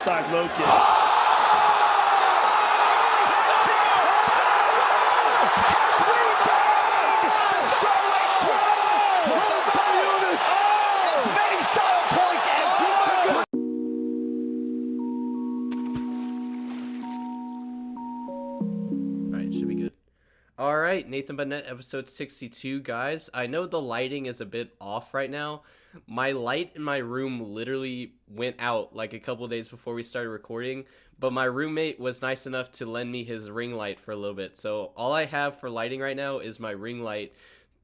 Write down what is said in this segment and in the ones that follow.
outside low kick. All right, Nathan Burnett, episode 62, guys. I know the lighting is a bit off right now. My light in my room literally went out like a couple days before we started recording, but my roommate was nice enough to lend me his ring light for a little bit. So all I have for lighting right now is my ring light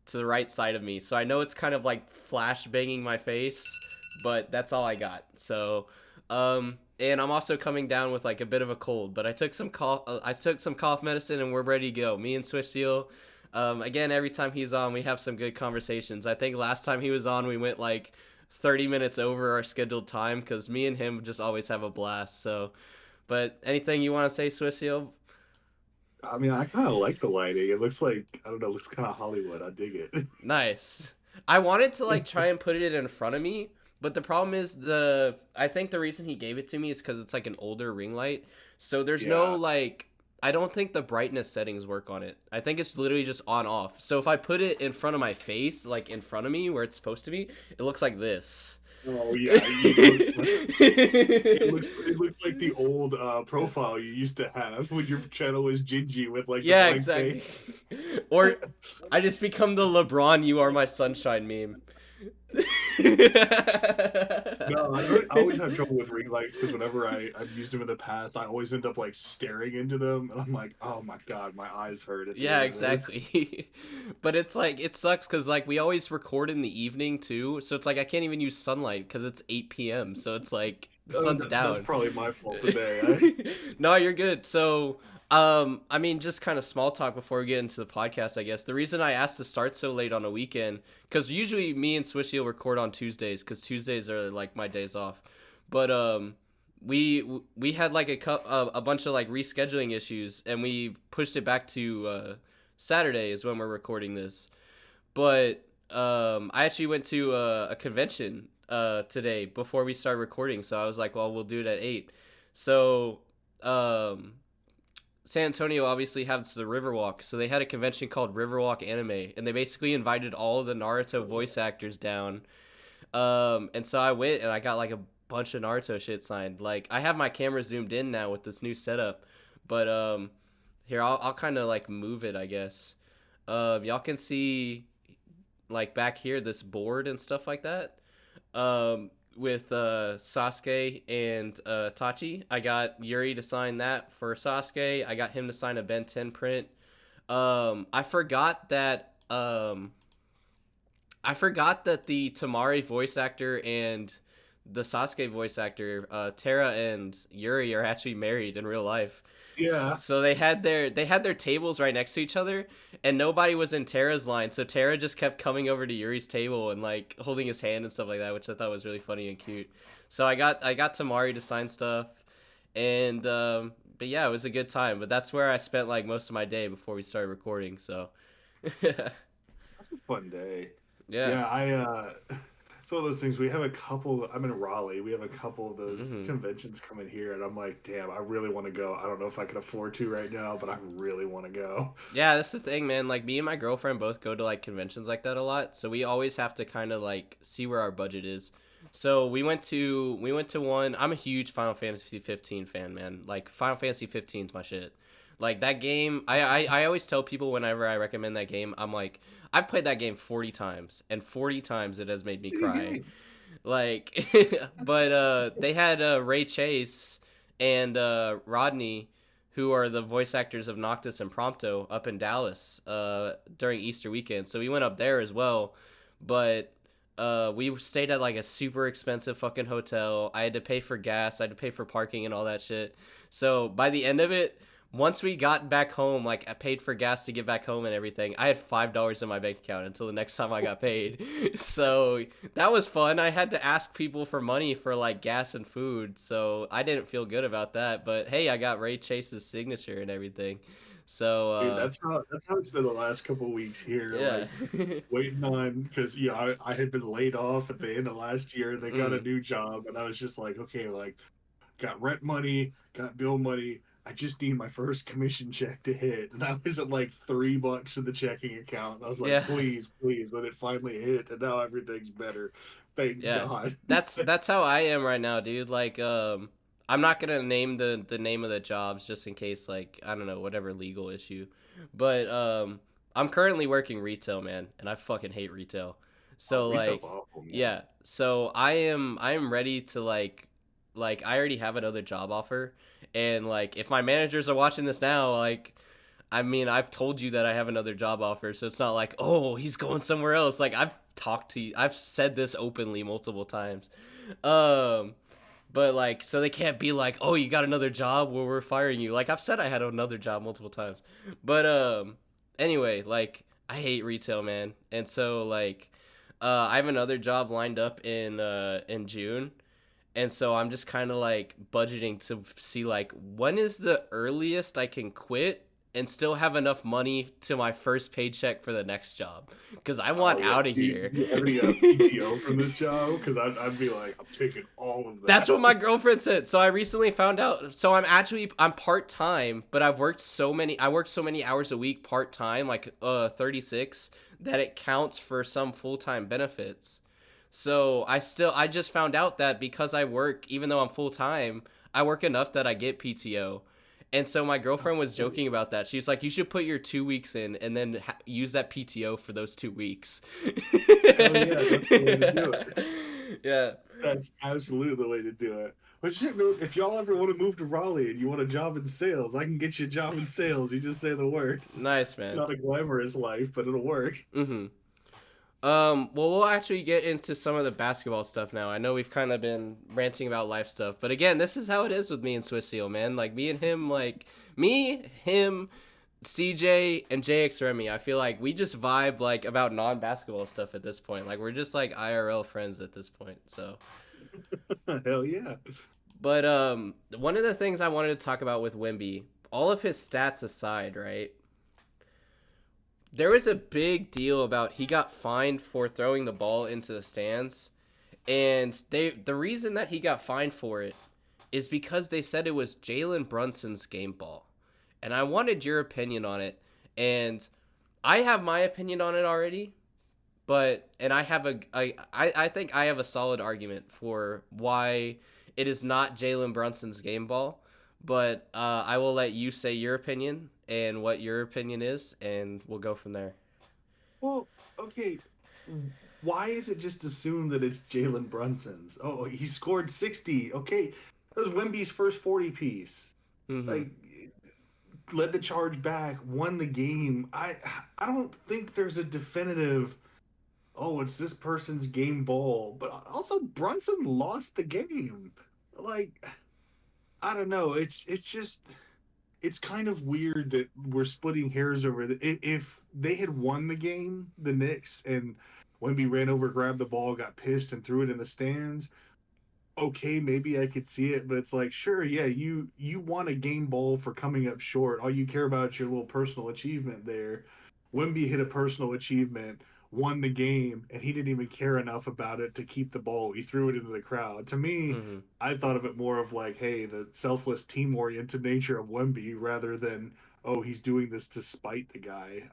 to the right side of me. So I know it's kind of like flash banging my face, but that's all I got. So, and I'm also coming down with like a bit of a cold, but I took some cough medicine and we're ready to go. Me and Swiss Seal. Again, every time he's on, we have some good conversations. I think last time he was on, we went like 30 minutes over our scheduled time because me and him just always have a blast. So, but anything you want to say, Swiss Seal? I mean, I kind of like the lighting. It looks like, I don't know, it looks kind of Hollywood. I dig it. Nice. I wanted to like try and put it in front of me, but the problem is I think the reason he gave it to me is because it's like an older ring light. So there's no like, I don't think the brightness settings work on it. I think it's literally just on off. So if I put it in front of my face, like in front of me where it's supposed to be, it looks like this. Oh yeah, it looks like the old profile you used to have when your channel was Gingy with like yeah, the exactly. face. Or I just become the LeBron "You Are My Sunshine" meme. No, I always have trouble with ring lights because whenever I've used them in the past, I always end up like staring into them, and I'm like, oh my god, my eyes hurt. Yeah, exactly. But it's like it sucks because like we always record in the evening too, so it's like I can't even use sunlight because it's 8 p.m. So it's like the sun's down. That's probably my fault today. No, you're good. So I mean, just kind of small talk before we get into the podcast, I guess. The reason I asked to start so late on a weekend, because usually me and Swishy will record on Tuesdays, because Tuesdays are like my days off. But we had like a bunch of like rescheduling issues, and we pushed it back to Saturday is when we're recording this. But I actually went to a convention today before we started recording, so I was like, well, we'll do it at 8. So San Antonio obviously has the Riverwalk, so they had a convention called Riverwalk Anime, and they basically invited all the Naruto voice actors down. And so I went and I got like a bunch of Naruto shit signed. Like I have my camera zoomed in now with this new setup, but here I'll kind of like move it, I guess. Y'all can see like back here this board and stuff like that. With Sasuke and Tachi. I got Yuri to sign that for Sasuke. I got him to sign a Ben 10 print. I forgot that the Tamari voice actor and the Sasuke voice actor, Tara and Yuri, are actually married in real life. Yeah. So they had their tables right next to each other, and nobody was in Tara's line. So Tara just kept coming over to Yuri's table and like holding his hand and stuff like that, which I thought was really funny and cute. So I got Tamari to sign stuff, and but yeah, it was a good time. But that's where I spent like most of my day before we started recording. So that's a fun day. Yeah. It's one of those things. We have a couple. I'm in Raleigh. We have a couple of those conventions coming here, and I'm like, damn, I really want to go. I don't know if I can afford to right now, but I really want to go. Yeah, that's the thing, man. Like me and my girlfriend both go to like conventions like that a lot, so we always have to kind of like see where our budget is. So we went to one. I'm a huge Final Fantasy 15 fan, man. Like Final Fantasy 15 is my shit. Like that game, I always tell people whenever I recommend that game, I'm like, I've played that game 40 times, and 40 times it has made me cry. Like, but they had Ray Chase and Rodney, who are the voice actors of Noctis and Prompto, up in Dallas during Easter weekend. So we went up there as well, but we stayed at like a super expensive fucking hotel. I had to pay for gas, I had to pay for parking and all that shit. So by the end of it, once we got back home, like I paid for gas to get back home and everything, I had $5 in my bank account until the next time I got paid. So that was fun. I had to ask people for money for like gas and food, so I didn't feel good about that. But hey, I got Ray Chase's signature and everything. So dude, that's how it's been the last couple of weeks here. Yeah. Like waiting on, because I had been laid off at the end of last year. They got a new job, and I was just like, okay, like got rent money, got bill money. I just need my first commission check to hit. And I was at like $3 in the checking account. And I was like, Yeah. please, please, let it finally hit. And now everything's better. Thank Yeah. God. That's how I am right now, dude. Like I'm not going to name the name of the jobs just in case like I don't know, whatever legal issue. But I'm currently working retail, man, and I fucking hate retail. Oh, So retail's like awful, man. yeah. So I am ready to like I already have another job offer, and like if my managers are watching this now, like I mean, I've told you that I have another job offer, so it's not like, oh, he's going somewhere else. Like I've talked to you, I've said this openly multiple times. Um, but like, so they can't be like, oh, you got another job where we're firing you. Like I've said, I had another job multiple times. But anyway, like I hate retail, man, and so like, I have another job lined up in June, and so I'm just kind of like budgeting to see like when is the earliest I can quit and still have enough money to my first paycheck for the next job because I Oh, want yeah. out of Do here. you have any PTO from this job? Because I'd be like, I'm taking all of That's that. what my girlfriend said. So I recently found out. So I'm part time, but I work so many hours a week part time, like 36, that it counts for some full time benefits. So I just found out that because I work, even though I'm full time, I work enough that I get PTO. And so my girlfriend was joking about that. She's like, "You should put your 2 weeks in and then use that PTO for those 2 weeks." Hell yeah, that's the way to do it. Yeah, That's absolutely the way to do it. But shit, man, if y'all ever want to move to Raleigh and you want a job in sales, I can get you a job in sales. You just say the word. nice It's man. not a glamorous life, but it'll work. Mm-hmm. Well, we'll actually get into some of the basketball stuff now. I know we've kind of been ranting about life stuff, but again, this is how it is with me and Swiss Seal, man. Like me and him, like me, him, CJ, and JX Remy. I feel like we just vibe like about non-basketball stuff at this point. Like we're just like IRL friends at this point. So, Hell yeah. but one of the things I wanted to talk about with Wemby, all of his stats aside, right? There was a big deal about he got fined for throwing the ball into the stands, and the reason that he got fined for it is because they said it was Jalen Brunson's game ball, and I wanted your opinion on it, and I have my opinion on it already, but and I think I have a solid argument for why it is not Jalen Brunson's game ball, but I will let you say your opinion and what your opinion is, and we'll go from there. Well, okay. Why is it just assumed that it's Jalen Brunson's? Oh, he scored 60. Okay. That was Wemby's first 40 piece. Mm-hmm. Like, led the charge back, won the game. I don't think there's a definitive, oh, it's this person's game ball. But also Brunson lost the game. Like, I don't know. It's just it's kind of weird that we're splitting hairs over the. If they had won the game, the Knicks, and Wemby ran over, grabbed the ball, got pissed, and threw it in the stands. Okay, maybe I could see it, but it's like, sure, yeah, you won a game ball for coming up short. All you care about is your little personal achievement there. Wemby hit a personal achievement, won the game, and he didn't even care enough about it to keep the ball. He threw it into the crowd. To me, Mm-hmm. I thought of it more of like, hey, the selfless team-oriented nature of Wemby rather than, oh, he's doing this to spite the guy.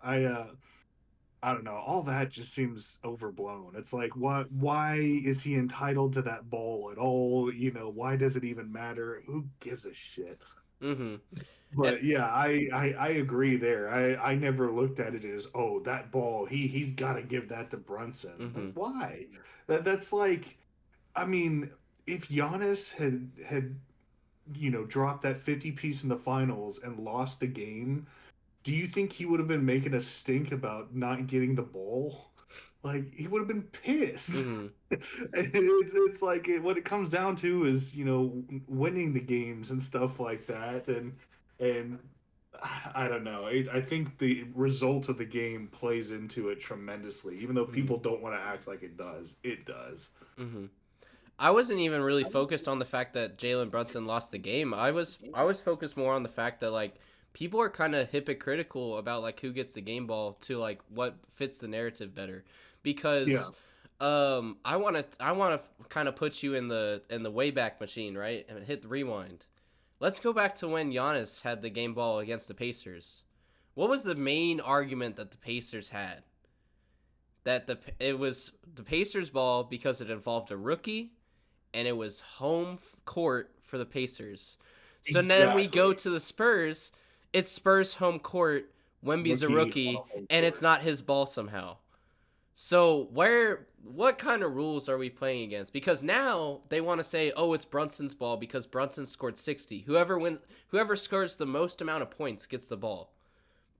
I don't know. All that just seems overblown. It's like, what? Why is he entitled to that ball at all? You know, why does it even matter? Who gives a shit? Mm-hmm. And But yeah, I agree there. I never looked at it as, oh, that ball. He's got to give that to Brunson. Like, mm-hmm. why? That's like, I mean, if Giannis had dropped that 50 piece in the finals and lost the game, do you think he would have been making a stink about not getting the ball? Like he would have been pissed. Mm-hmm. It's like what it comes down to is winning the games and stuff like that, and I don't know. I think the result of the game plays into it tremendously, even though Mm-hmm. people don't want to act like it does. It does. Mm-hmm. I wasn't even really focused on the fact that Jalen Brunson lost the game. I was focused more on the fact that like people are kind of hypocritical about like who gets the game ball to like what fits the narrative better, because Yeah. I want to kind of put you in the Wayback Machine, right? And hit the rewind. Let's go back to when Giannis had the game ball against the Pacers. What was the main argument that the Pacers had? That it was the Pacers ball because it involved a rookie and it was court for the Pacers. So then we go Exactly. to the Spurs. It's Spurs home court. Wemby's a Rookie on rookie, a home and it's court. not his ball somehow. So what kind of rules are we playing against? Because now they want to say, oh, it's Brunson's ball because Brunson scored 60. Whoever scores the most amount of points gets the ball.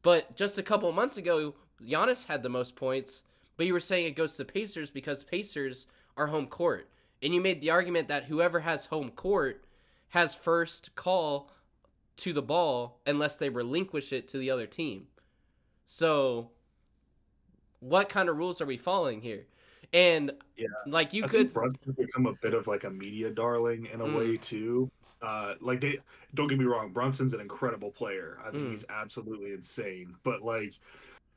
But just a couple months ago, Giannis had the most points, but you were saying it goes to Pacers because Pacers are home court. And you made the argument that whoever has home court has first call to the ball unless they relinquish it to the other team. So, what kind of rules are we following here? And Yeah, like you I think could Brunson's become a bit of like a media darling in a mm, way too. Like they don't get me wrong, Brunson's an incredible player. I think mm, he's absolutely insane, but like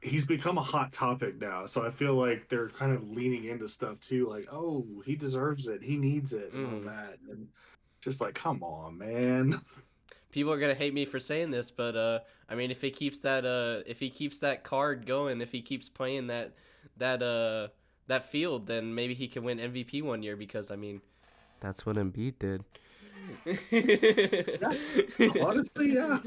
he's become a hot topic now. So I feel like they're kind of leaning into stuff too, like, oh, he deserves it, he needs it, and all mm. that. And just like, come on, man. People are gonna hate me for saying this, but I mean, if he keeps that card going, if he keeps playing that that field, then maybe he can win MVP one year because I mean, that's what Embiid did. Yeah, honestly, yeah.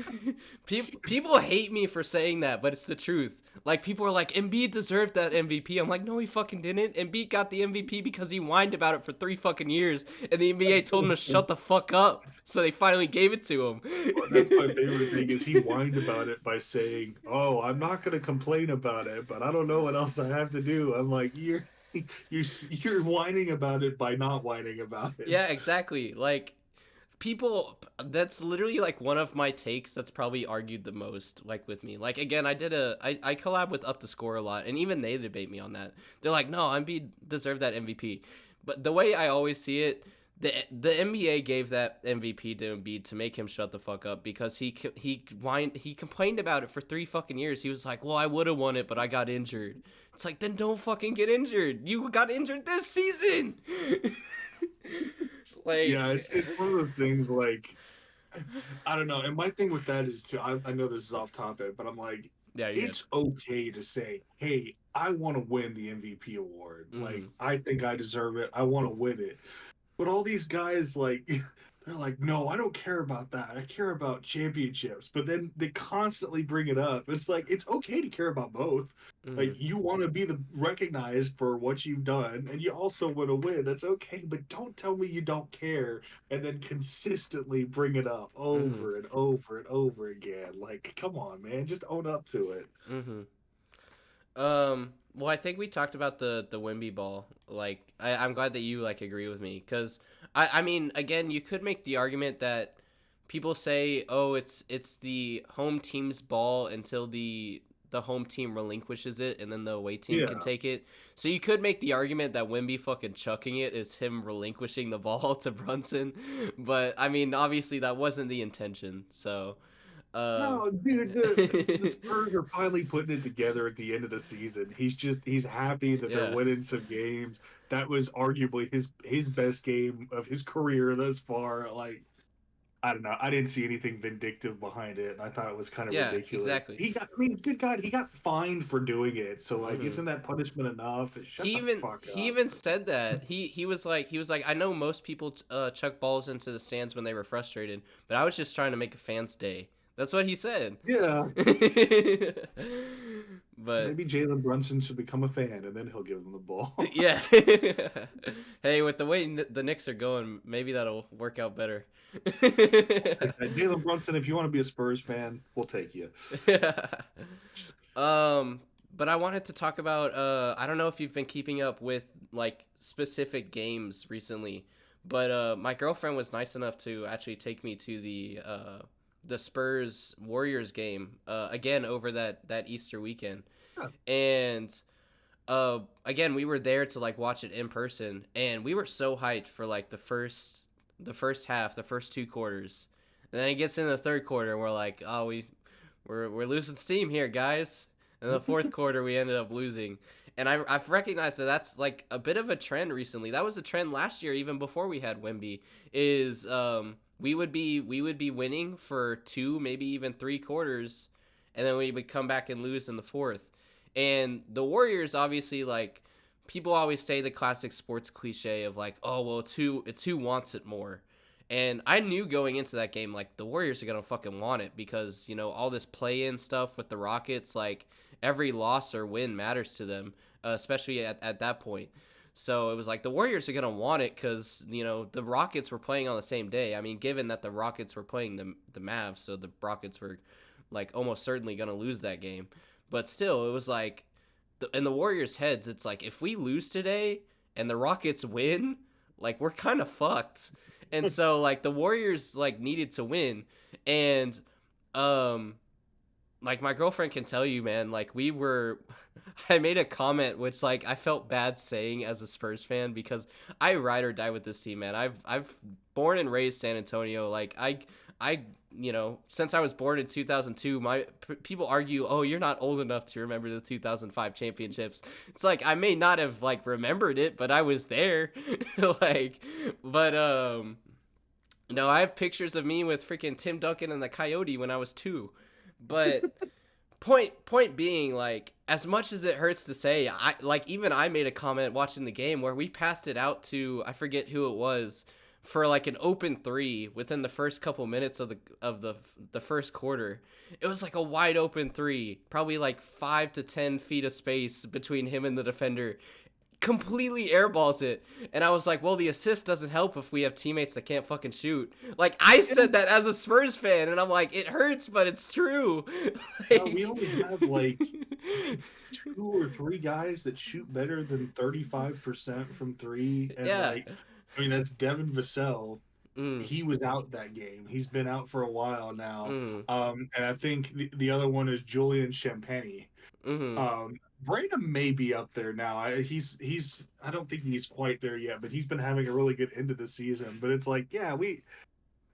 People hate me for saying that, but it's the truth. Like people are like, Embiid deserved that MVP. I'm like, no, he fucking didn't. Embiid got the MVP because he whined about it for 3 fucking years, and the NBA told him to shut the fuck up. So they finally gave it to him. Well, that's my favorite thing is he whined about it by saying, "Oh, I'm not going to complain about it, but I don't know what else I have to do." I'm like, you're whining about it by not whining about it. Yeah, exactly. Like people that's literally like one of my takes that's probably argued the most like with me. Like again, I collab with Up to Score a lot and even they debate me on that. They're like, "No, Embiid deserved that MVP." But the way I always see it, the NBA gave that MVP to Embiid to make him shut the fuck up because he complained about it for 3 fucking years. He was like, "Well, I would have won it, but I got injured." It's like, then don't fucking get injured. You got injured this season. Yeah, Like, it's one of those things like I don't know. And my thing with that is too. I know this is off topic, but I'm like, yeah, you're good. it's okay to say, "Hey, I want to win the MVP award. Like, Mm-hmm. I think I deserve it. I want to win it." But all these guys, like, they're like, no, I don't care about that. I care about championships. But then they constantly bring it up. It's like, it's okay to care about both. Mm-hmm. Like, you want to be recognized for what you've done, and you also want to win. That's okay. But don't tell me you don't care and then consistently bring it up Mm-hmm. over and over and over again. Like, come on, man. Just own up to it. Mm-hmm. Well, I think we talked about the Wimby ball. Like, I'm glad that you like agree with me because I mean, again, you could make the argument that people say, oh, it's the home team's ball until the home team relinquishes it, and then the away team can Yeah. take it. So you could make the argument that Wimby fucking chucking it is him relinquishing the ball to Brunson, but I mean, obviously that wasn't the intention. So, um, No, dude, the Spurs are finally putting it together at the end of the season. He's happy that they're yeah. winning some games. That was arguably his best game of his career thus far. Like, I don't know. I didn't see anything vindictive behind it, and I thought it was kind of Yeah, ridiculous. exactly. I mean, good God, he got fined for doing it. So like, Hmm. isn't that punishment enough? Shut the fuck He up. even said that he was like, I know most people chuck balls into the stands when they were frustrated, but I was just trying to make a fan's day. That's what he said. Yeah. But Maybe Jalen Brunson should become a fan, and then he'll give him the ball. yeah. Hey, with the way the Knicks are going, maybe that'll work out better. Like that. Jalen Brunson, if you want to be a Spurs fan, we'll take you. um, but I wanted to talk about I don't know if you've been keeping up with like specific games recently, but my girlfriend was nice enough to actually take me to the Spurs Warriors game again over that Easter weekend. Yeah. And again, we were there to like watch it in person and we were so hyped for like the first half, the first 2 quarters. And then it gets in the third quarter and we're like, "Oh, we're losing steam here, guys." In the fourth quarter, we ended up losing. And I've recognized that that's like a bit of a trend recently. That was a trend last year, even before we had Wemby. Is we would be winning for two, maybe even three quarters, and then we would come back and lose in the fourth. And the Warriors, obviously, like people always say the classic sports cliche of like, oh well, it's who wants it more. And I knew going into that game, like the Warriors are gonna fucking want it because all this play-in stuff with the Rockets, like every loss or win matters to them, especially at that point. So it was like the Warriors are gonna want it because the Rockets were playing on the same day. I mean, given that the Rockets were playing the Mavs, so the Rockets were like almost certainly gonna lose that game. But still, it was like in the Warriors' heads, it's like if we lose today and the Rockets win, like we're kind of fucked. And so like the Warriors like needed to win, and um like my girlfriend can tell you, man, like we were I made a comment which like I felt bad saying as a Spurs fan because I ride or die with this team, man. I've born and raised San Antonio. Like I since I was born in 2002, people argue, "Oh, you're not old enough to remember the 2005 championships." It's like I may not have like remembered it, but I was there. like but no, I have pictures of me with freaking Tim Duncan and the Coyote when I was 2. But point being, like, as much as it hurts to say, I made a comment watching the game where we passed it out to, I forget who it was, for like an open three within the first couple minutes of the first quarter. It was like a wide open three, probably like 5 to 10 feet of space between him and the defender. Completely airballs it, and I was like, well, the assist doesn't help if we have teammates that can't fucking shoot. Like, I said that as a Spurs fan, and I'm like, it hurts, but it's true. We only have like I think 2 or 3 guys that shoot better than 35% from three, and Yeah. like I mean that's Devin Vassell. Mm, He was out that game. He's been out for a while now. mm, And I think the other one is Julian Champagny. mm, Um, Branham may be up there now. He's I don't think he's quite there yet, but he's been having a really good end of the season. But it's like, yeah, we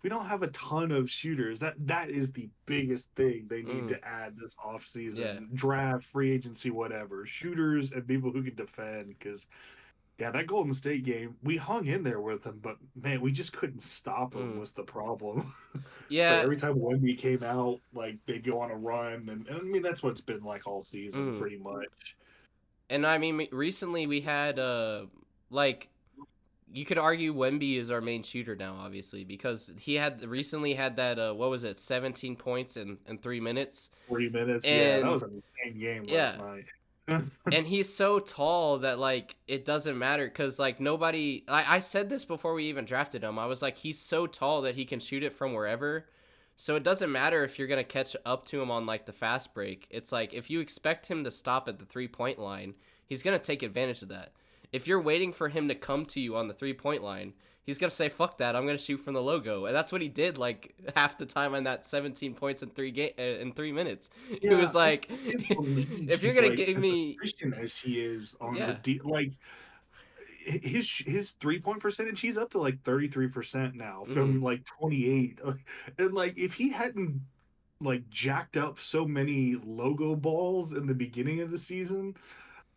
don't have a ton of shooters. That is the biggest thing they need mm. to add this Yeah. offseason. Draft, free agency, whatever. Shooters and people who can defend. Because yeah, that Golden State game, we hung in there with them, but man, we just couldn't stop them. Mm. Was the problem? It's like Yeah. every time Wemby came out, like they'd go on a run, and I mean that's what it's been like all season, Mm. pretty much. And I mean, recently we had like you could argue Wemby is our main shooter now, obviously, because he had recently had that what was it, 17 points in 3 minutes, 3 minutes, yeah, that and was an insane game last yeah, night. and he's so tall that like it doesn't matter because like nobody. I said this before we even drafted him. I was like, he's so tall that he can shoot it from wherever. So it doesn't matter if you're gonna catch up to him on like the fast break. It's like if you expect him to stop at the 3 point line, he's gonna take advantage of that. If you're waiting for him to come to you on the 3 point line, he's gonna say fuck that. I'm gonna shoot from the logo, and that's what he did like half the time on that 17 points in 3 minutes. He Yeah, was I like, still can't believe if you're he's gonna like give as me, efficient as he is on the yeah, D. Like his 3 point percentage, he's up to like 33% now mm-hmm, from like 28. And like if he hadn't like jacked up so many logo balls in the beginning of the season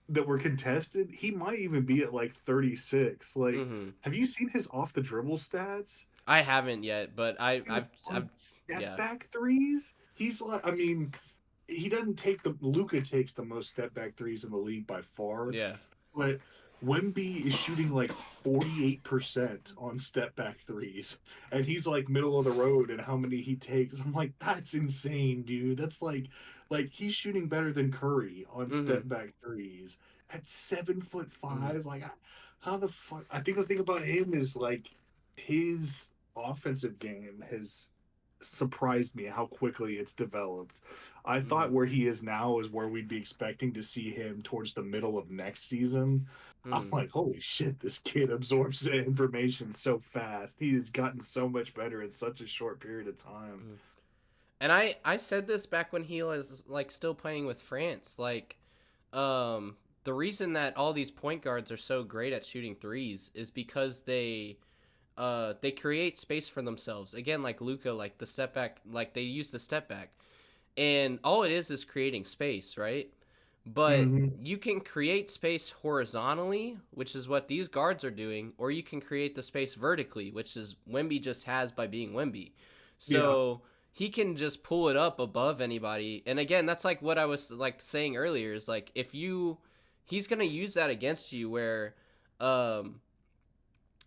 that were contested, he might even be at like 36. Like, mm-hmm. have you seen his off the dribble stats? I haven't yet, but Dude, I've, on step yeah, back threes, he's like, I mean, he doesn't take the Luca takes the most step back threes in the league by far, yeah, but Wemby is shooting like 48% on step back threes, and he's like middle of the road in how many he takes. I'm like, that's insane, dude. That's like he's shooting better than Curry on mm-hmm, step back threes at 7 foot mm-hmm, 5. Like, how the fuck? I think the thing about him is like his offensive game has surprised me how quickly it's developed. I mm-hmm, thought where he is now is where we'd be expecting to see him towards the middle of next season. I'm mm-hmm. like, holy shit, this kid absorbs the information so fast. He has gotten so much better in such a short period of time. Mm-hmm. And I said this back when he was like still playing with France, like the reason that all these point guards are so great at shooting threes is because they create space for themselves. Again, like Luca, like the step back, like they use the step back. And all it is creating space, right? But Hmm. you can create space horizontally, which is what these guards are doing, or you can create the space vertically, which is Wemby just has by being Wemby. Yeah. So he can just pull it up above anybody. And again, that's like what I was like saying earlier is like if you he's going to use that against you where um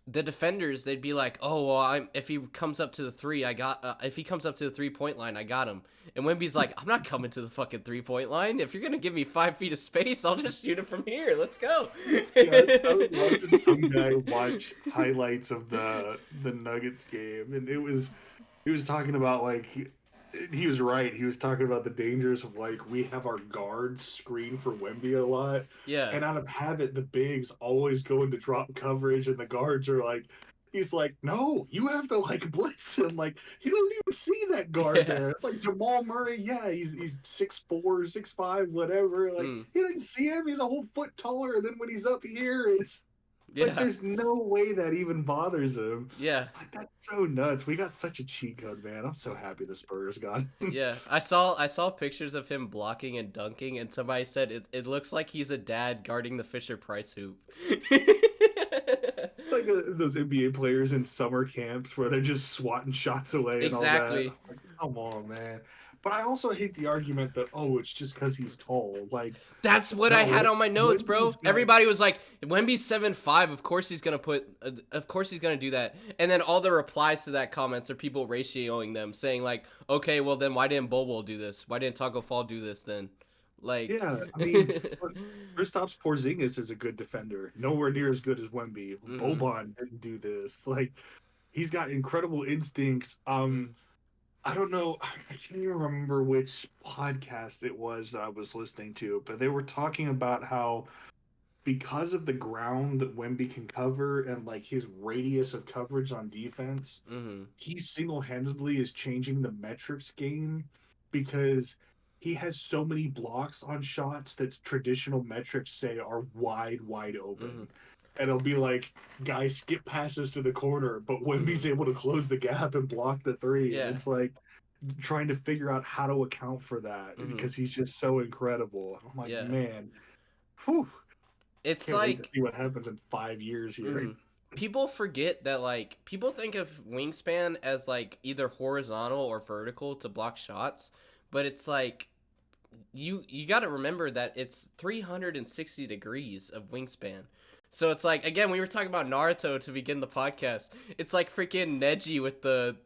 the defenders they'd be like, "Oh, well, if he comes up to the 3, I got if he comes up to the 3-point line, I got him." And Wemby's like, "I'm not coming to the fucking 3-point line. If you're going to give me 5 feet of space, I'll just shoot it from here. Let's go." Yeah, I was watching some guy watch highlights of the Nuggets game, and he was talking about like he was right. He was talking about the dangers of like we have our guards screen for Wemby a lot, Yeah. and out of habit, the bigs always go into drop coverage, and the guards are like. He's like, no, you have to like blitz him. Like he doesn't even see that guard Yeah. there. It's like Jamal Murray. Yeah, he's 6'4", 6'5", whatever. Like Mm. he didn't see him. He's a whole foot taller. And then when he's up here, it's like Yeah. there's no way that even bothers him. Yeah. Like that's so nuts. We got such a cheat code, man. I'm so happy the Spurs got him. Yeah, I saw pictures of him blocking and dunking, and somebody said it looks like he's a dad guarding the Fisher Price hoop. It's like those NBA players in summer camps where they're just swatting shots away and all that. Exactly. Like, come on, man. But I also hate the argument that it's just because he's tall. Like, That's what I had no, on my notes, bro. Wemby's got Everybody was like, "Wemby's 7'5". Of course he's gonna of course he's gonna do that." And then all the replies to that comments are people ratioing them, saying like, "Okay, well then why didn't Bobo do this? Why didn't Taco Fall do this then?" Like, Yeah, I mean, Kristaps Porzingis is a good defender, nowhere near as good as Wemby. mm-hmm, Boban didn't do this. Like, he's got incredible instincts. mm, I don't know. I can't even remember which podcast it was that I was listening to, but they were talking about how because of the ground that Wemby can cover and like his radius of coverage on defense, mm-hmm, he single-handedly is changing the metrics game because he has so many blocks on shots that traditional metrics say are wide mm-hmm, open. And it'll be like guys skip passes to the corner, but mm-hmm. Wemby's able to close the gap and block the three. And Yeah, it's like trying to figure out how to account for that mm-hmm, because he's just so incredible. I'm like, yeah. man, whew, It's can't wait to like, see what happens in 5 years here. mm-hmm. People forget that like people think of wingspan as like either horizontal or vertical to block shots, but it's like you got to remember that it's 360 degrees of wingspan. So it's like again we were talking about Naruto to begin the podcast. It's like freaking Neji with the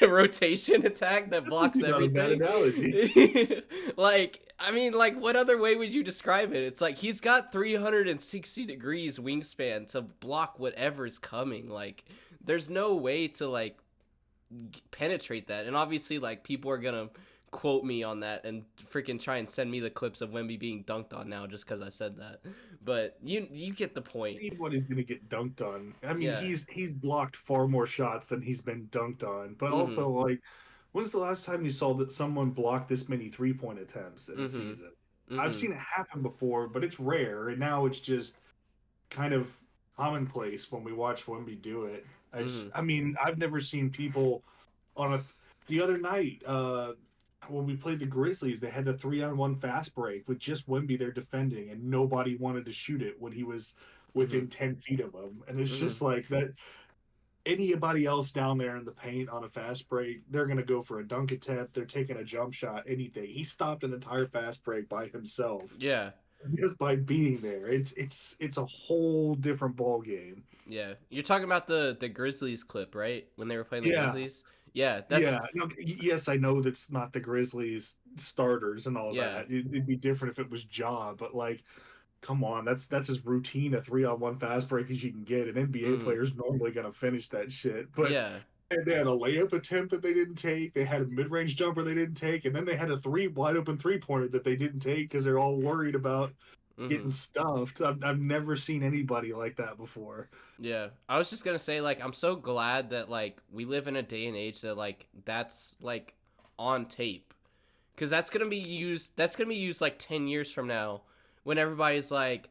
rotation attack that blocks Not a bad everything. analogy. Like I mean like what other way would you describe it? It's like he's got 360 degrees wingspan to block whatever's coming. Like there's no way to like penetrate that. And obviously like people are going to quote me on that and freaking try and send me the clips of Wemby being dunked on now just because I said that. But you get the point. Anybody's gonna get dunked on. I mean, Yeah. he's blocked far more shots than he's been dunked on. But Mm-hmm. also, like, when's the last time you saw that someone blocked this many 3-point attempts in a Mm-hmm. season? I've Mm-hmm. seen it happen before, but it's rare, and now it's just kind of commonplace when we watch Wemby do it. Mm-hmm. I mean, I've never seen people on the other night. When we played the Grizzlies, they had the 3-on-1 fast break with just Wemby there defending, and nobody wanted to shoot it when he was Mm-hmm. within 10 feet of him. And it's Mm-hmm. just like that. Anybody else down there in the paint on a fast break, they're going to go for a dunk attempt. They're taking a jump shot, anything. He stopped an entire fast break by himself Yeah. just by being there. It's a whole different ball game. Yeah. You're talking about the Grizzlies clip, right? When they were playing the Yeah, Grizzlies? Yeah, that's yeah. No, yes, I know that's not the Grizzlies starters and all yeah. that. It'd be different if it was Ja, but like, come on, that's as routine a 3-on-1 fast break as you can get. An NBA Mm. player's normally gonna finish that shit. But Yeah. they had a layup attempt that they didn't take. They had a mid-range jumper they didn't take, and then they had a wide open three-pointer that they didn't take because they're all worried about Mm-hmm. getting stuffed. I've never seen anybody like that before. Yeah. I was just gonna say, like, I'm so glad that like we live in a day and age that like that's like on tape. Cause that's gonna be used like 10 years from now when everybody's like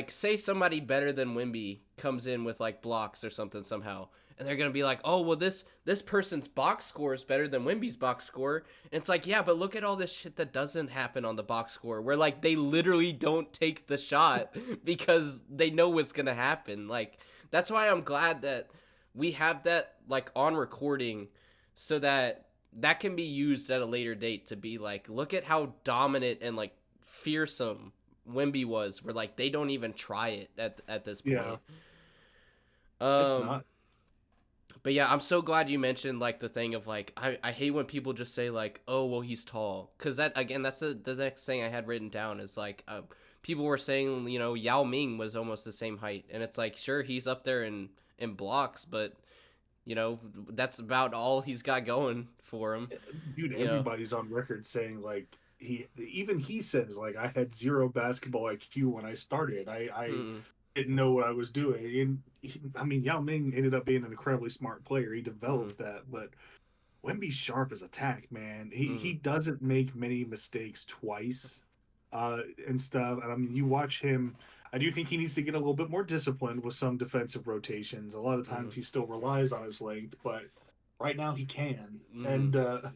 say somebody better than Wimby comes in with like blocks or something somehow. and they're gonna be like, oh well, this person's box score is better than Wemby's box score. And it's like, yeah, but look at all this shit that doesn't happen on the box score, where like they literally don't take the shot because they know what's gonna happen. Like that's why I'm glad that we have that like on recording, so that that can be used at a later date to be like, look at how dominant and like fearsome Wemby was. Where like they don't even try it at this Yeah, point. it's Um, not. but yeah, I'm so glad you mentioned like the thing of like I hate when people just say like, oh well, he's tall, because that again, that's the next thing I had written down is like people were saying, you know, Yao Ming was almost the same height, and it's like, sure, he's up there in blocks, but you know, that's about all he's got going for him. Dude, You know. everybody's on record saying like he says like I had zero basketball IQ when I started. I Mm-mm. didn't know what I was doing. And I mean, Yao Ming ended up being an incredibly smart player. He Mm-hmm. developed that, but Wemby's sharp as attack, man. He Mm-hmm. doesn't make many mistakes twice, and stuff. And I mean, you watch him. I do think he needs to get a little bit more disciplined with some defensive rotations. A lot of Mm-hmm. times he still relies on his length, but right now he can. Mm-hmm. And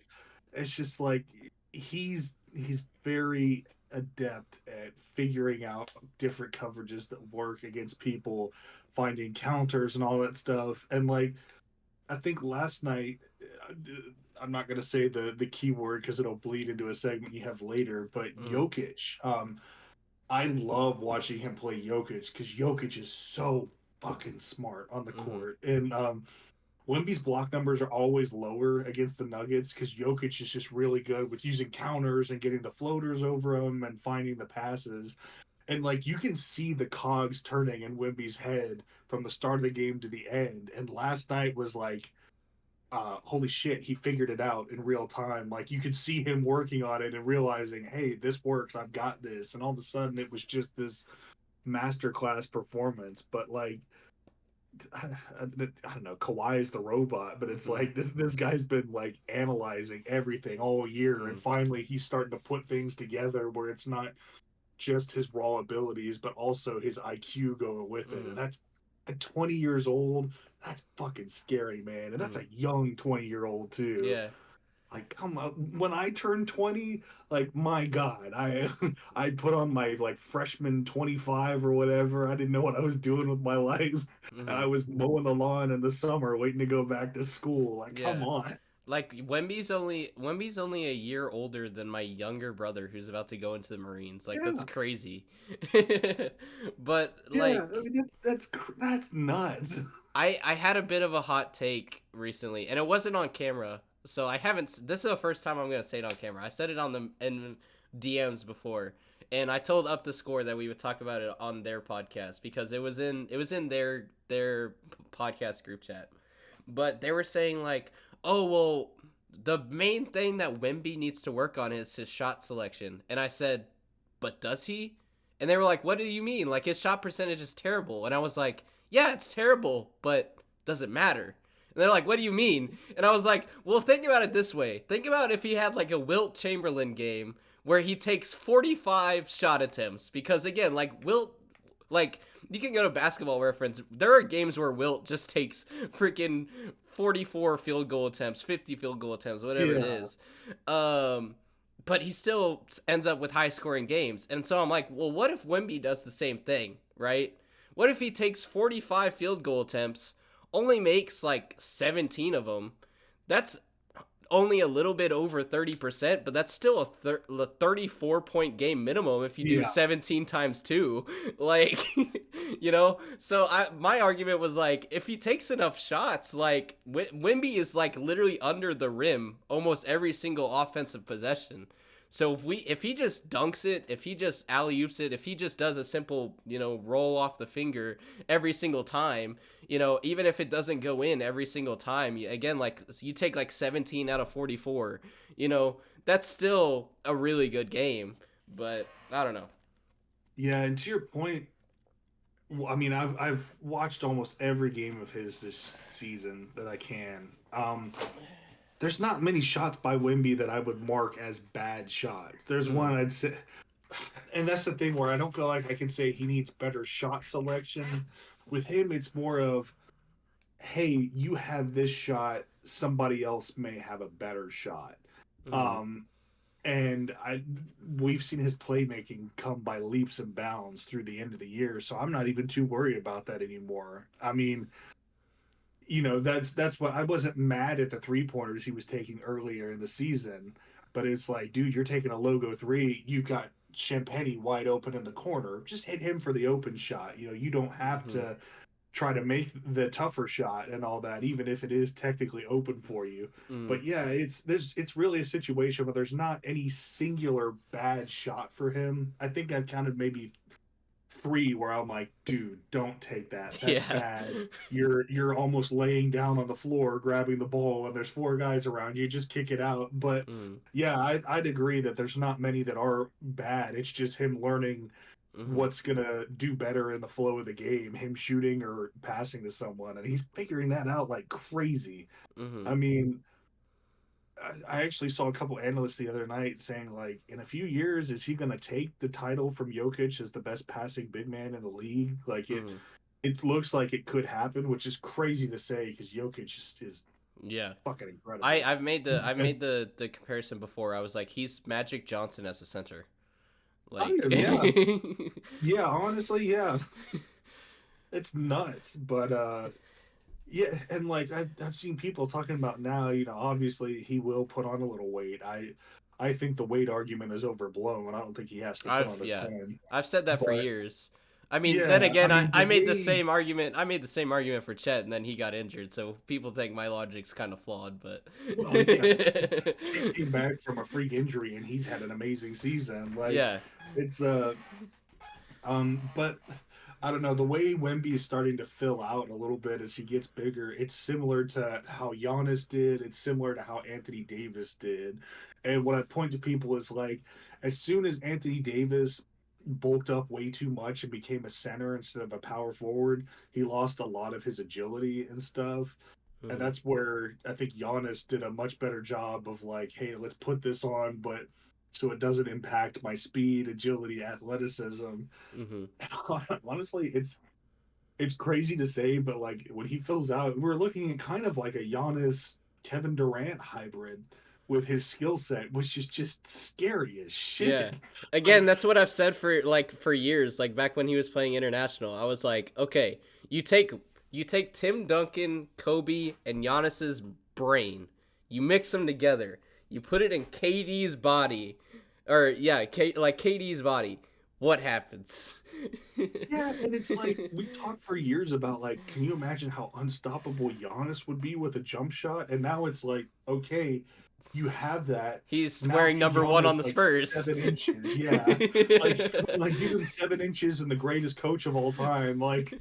it's just like he's very adept at figuring out different coverages that work against people, finding counters and all that stuff. And like I think last night, uh, I'm not going to say the keyword because it'll bleed into a segment you have later, but Mm-hmm. Jokic. I love watching him play Jokic because Jokic is so fucking smart on the Mm-hmm. court. And Wemby's block numbers are always lower against the Nuggets because Jokic is just really good with using counters and getting the floaters over him and finding the passes. And like you can see the cogs turning in Wemby's head from the start of the game to the end. And last night was like, holy shit, he figured it out in real time. Like you could see him working on it and realizing, hey, this works. I've got this. And all of a sudden, it was just this masterclass performance. But like, I don't know, Kawhi is the robot, but it's Mm-hmm. like this guy's been like analyzing everything all year, Mm-hmm. and finally he's starting to put things together where it's not just his raw abilities, but also his IQ going with it. Mm-hmm. And that's at 20 years old, that's fucking scary, man. And that's Mm-hmm. a young 20-year-old too. Yeah. Like, come on, when I turned 20, like my God, I I put on my like freshman 25 or whatever. I didn't know what I was doing with my life. And Mm-hmm. I was mowing the lawn in the summer waiting to go back to school. Like, come Yeah. on. Like Wemby's only a year older than my younger brother who's about to go into the Marines. Like that's Yeah. crazy. But Yeah, I like mean that's nuts. I had a bit of a hot take recently, and it wasn't on camera, so I haven't. This is the first time I'm gonna say it on camera. I said it on the in DMs before, and I told Up the Score that we would talk about it on their podcast because it was in their podcast group chat. But they were saying like, oh well, the main thing that Wemby needs to work on is his shot selection, and I said, but does he? And they were like, what do you mean? Like his shot percentage is terrible, and I was like, yeah, it's terrible, but does it matter? And they're like, what do you mean? And I was like, well, think about it this way. Think about if he had like a Wilt Chamberlain game where he takes 45 shot attempts. Because again, like Wilt, like you can go to basketball reference. There are games where Wilt just takes freaking 44 field goal attempts, 50 field goal attempts, whatever it Yeah. is. Um, but he still ends up with high scoring games. And so I'm like, well, what if Wemby does the same thing, right? What if he takes 45 field goal attempts, only makes like 17 of them? That's only a little bit over 30%, but that's still a 34-point game minimum if you do Yeah. 17 times 2. Like, you know? So my argument was like, if he takes enough shots, like, Wimby is like literally under the rim almost every single offensive possession. So if he just dunks it, if he just alley oops it, if he just does a simple, you know, roll off the finger every single time, you know, even if it doesn't go in every single time, again, like you take like 17 out of 44, you know, that's still a really good game. But I don't know. Yeah, and to your point, well, I mean, I've watched almost every game of his this season that I can. There's not many shots by Wimby that I would mark as bad shots. There's Mm-hmm. one I'd say, and that's the thing where I don't feel like I can say he needs better shot selection. With him, it's more of hey, you have this shot, somebody else may have a better shot. Mm-hmm. Um, and we've seen his playmaking come by leaps and bounds through the end of the year, so I'm not even too worried about that anymore. I mean, that's what I wasn't mad at the 3 pointers he was taking earlier in the season, but it's like, dude, you're taking a logo three, you've got Champagny wide open in the corner, just hit him for the open shot. You don't have Mm-hmm. to try to make the tougher shot and all that, even if it is technically open for you. Mm. But yeah, it's really a situation where there's not any singular bad shot for him. I think I've counted maybe three where I'm like, dude, don't take that. That's Yeah. bad. You're almost laying down on the floor grabbing the ball and there's four guys around you. Just kick it out. But Mm. yeah, I'd agree that there's not many that are bad. It's just him learning Mm-hmm. what's gonna do better in the flow of the game, him shooting or passing to someone, and he's figuring that out like crazy. Mm-hmm. I mean, I actually saw a couple analysts the other night saying like, in a few years, is he gonna take the title from Jokic as the best passing big man in the league? Like Mm-hmm. it looks like it could happen, which is crazy to say because Jokic is Yeah. fucking I incredible. I've made the I've made the comparison before. I was like, he's Magic Johnson as a center. Kind Like. of, yeah, yeah. Honestly, yeah, it's nuts, but yeah, and like I've seen people talking about now, obviously he will put on a little weight. I think the weight argument is overblown. I don't think he has to put I've on a yeah, ton. I've said that for But years. I mean, then yeah, I again, I, mean the I made the way, same argument. I made the same argument for Chet, and then he got injured. So people think my logic's kind of flawed, but well, yeah, Chet came back from a freak injury and he's had an amazing season. Like yeah. it's but I don't know, the way Wemby is starting to fill out a little bit as he gets bigger. It's similar to how Giannis did. It's similar to how Anthony Davis did. And what I point to people is like, as soon as Anthony Davis bulked up way too much and became a center instead of a power forward, he lost a lot of his agility and stuff. And Mm-hmm. that's where I think Giannis did a much better job of like, hey, let's put this on, but so it doesn't impact my speed, agility, athleticism. Mm-hmm. Honestly, it's crazy to say, but like when he fills out, we're looking at kind of like a Giannis Kevin Durant hybrid with his skill set, which is just scary as Yeah. shit. Again, Like, that's what I've said for years. Like back when he was playing international, I was like, okay, you take you take Tim Duncan, Kobe, and Giannis's brain, you mix them together, you put it in KD's body, or yeah, like KD's body. What happens? yeah, and it's like we talked for years about like, can you imagine how unstoppable Giannis would be with a jump shot? And now it's like, okay, you have that. He's Now wearing give number 1 on Giannis the like Spurs. 7 inches. Yeah. Like give him 7 inches and the greatest coach of all time. Like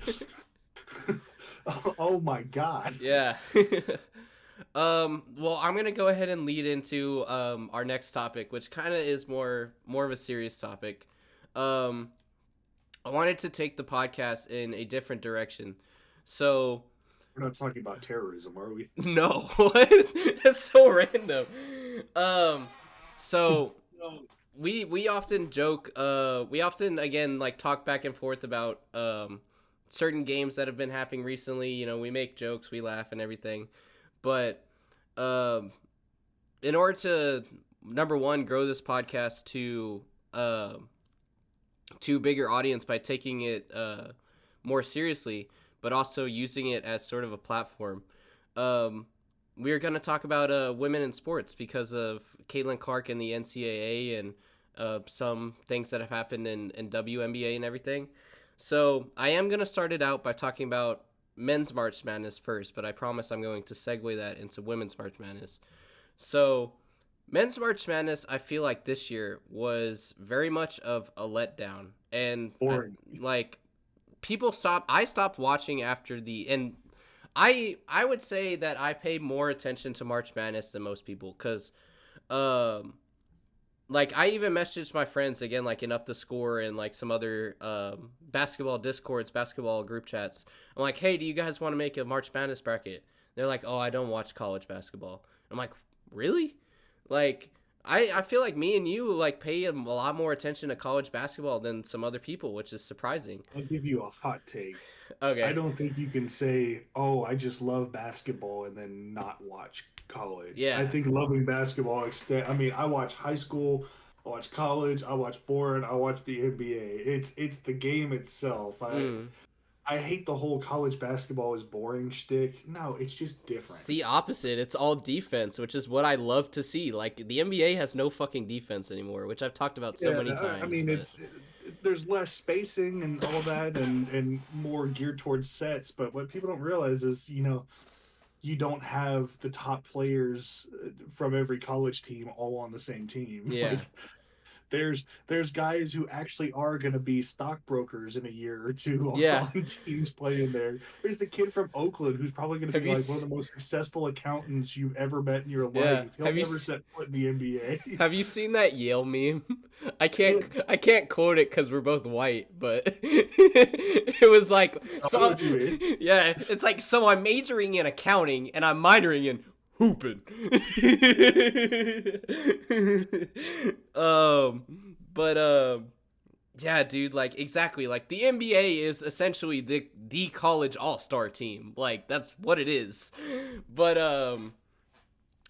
oh my god. Yeah. Well, I'm gonna go ahead and lead into our next topic, which kind of is more of a serious topic. Um, I wanted to take the podcast in a different direction. So We're not talking about terrorism, are we? no, that's so random. Um, so we often joke. We often again like talk back and forth about certain games that have been happening recently. We make jokes, we laugh, and everything. But um, in order to number one grow this podcast to bigger audience by taking it more seriously, but also using it as sort of a platform. Um, we are going to talk about women in sports because of Caitlin Clark and the NCAA and some things that have happened in WNBA and everything. So I am going to start it out by talking about men's March Madness first, but I promise I'm going to segue that into women's March Madness. So men's March Madness, I feel like this year was very much of a letdown, and Boring. like I stopped watching after and I would say that I pay more attention to March Madness than most people because um like I even messaged my friends again like in Up the Score and like some other basketball discords, basketball group chats. I'm like, hey, do you guys want to make a March Madness bracket? They're like, oh, I don't watch college basketball. I'm like, really? Like I feel like me and you like pay a lot more attention to college basketball than some other people, which is surprising. I'll give you a hot take. I Okay. don't think you can say, "Oh, I just love basketball," and then not watch college. I Yeah. think loving basketball extend. I mean, I watch high school, I watch college, I watch foreign, I watch the NBA. It's the game itself. Mm. I hate the whole college basketball is boring shtick. No, it's just It's different. the opposite. It's all defense, which is what I love to see. Like the NBA has no fucking defense anymore, which I've talked about so Yeah, many I times. mean, But there's less spacing and all that, and more geared towards sets. But what people don't realize is, you don't have the top players from every college team all on the same team. yeah, Like there's guys who actually are going to be stockbrokers in a year or two yeah. on teams playing there. There's the kid from Oakland who's probably going to Have be you? like one of the most successful accountants you've ever met in your Yeah. life. He'll never set foot in the NBA. Have you seen that Yale meme? I can't quote it because we're both white, but it was like I know so. what you mean. Yeah, it's like so. I'm majoring in accounting and I'm minoring in hooping. But yeah, dude, like exactly, like the NBA is essentially the college all-star team. Like that's what it is. But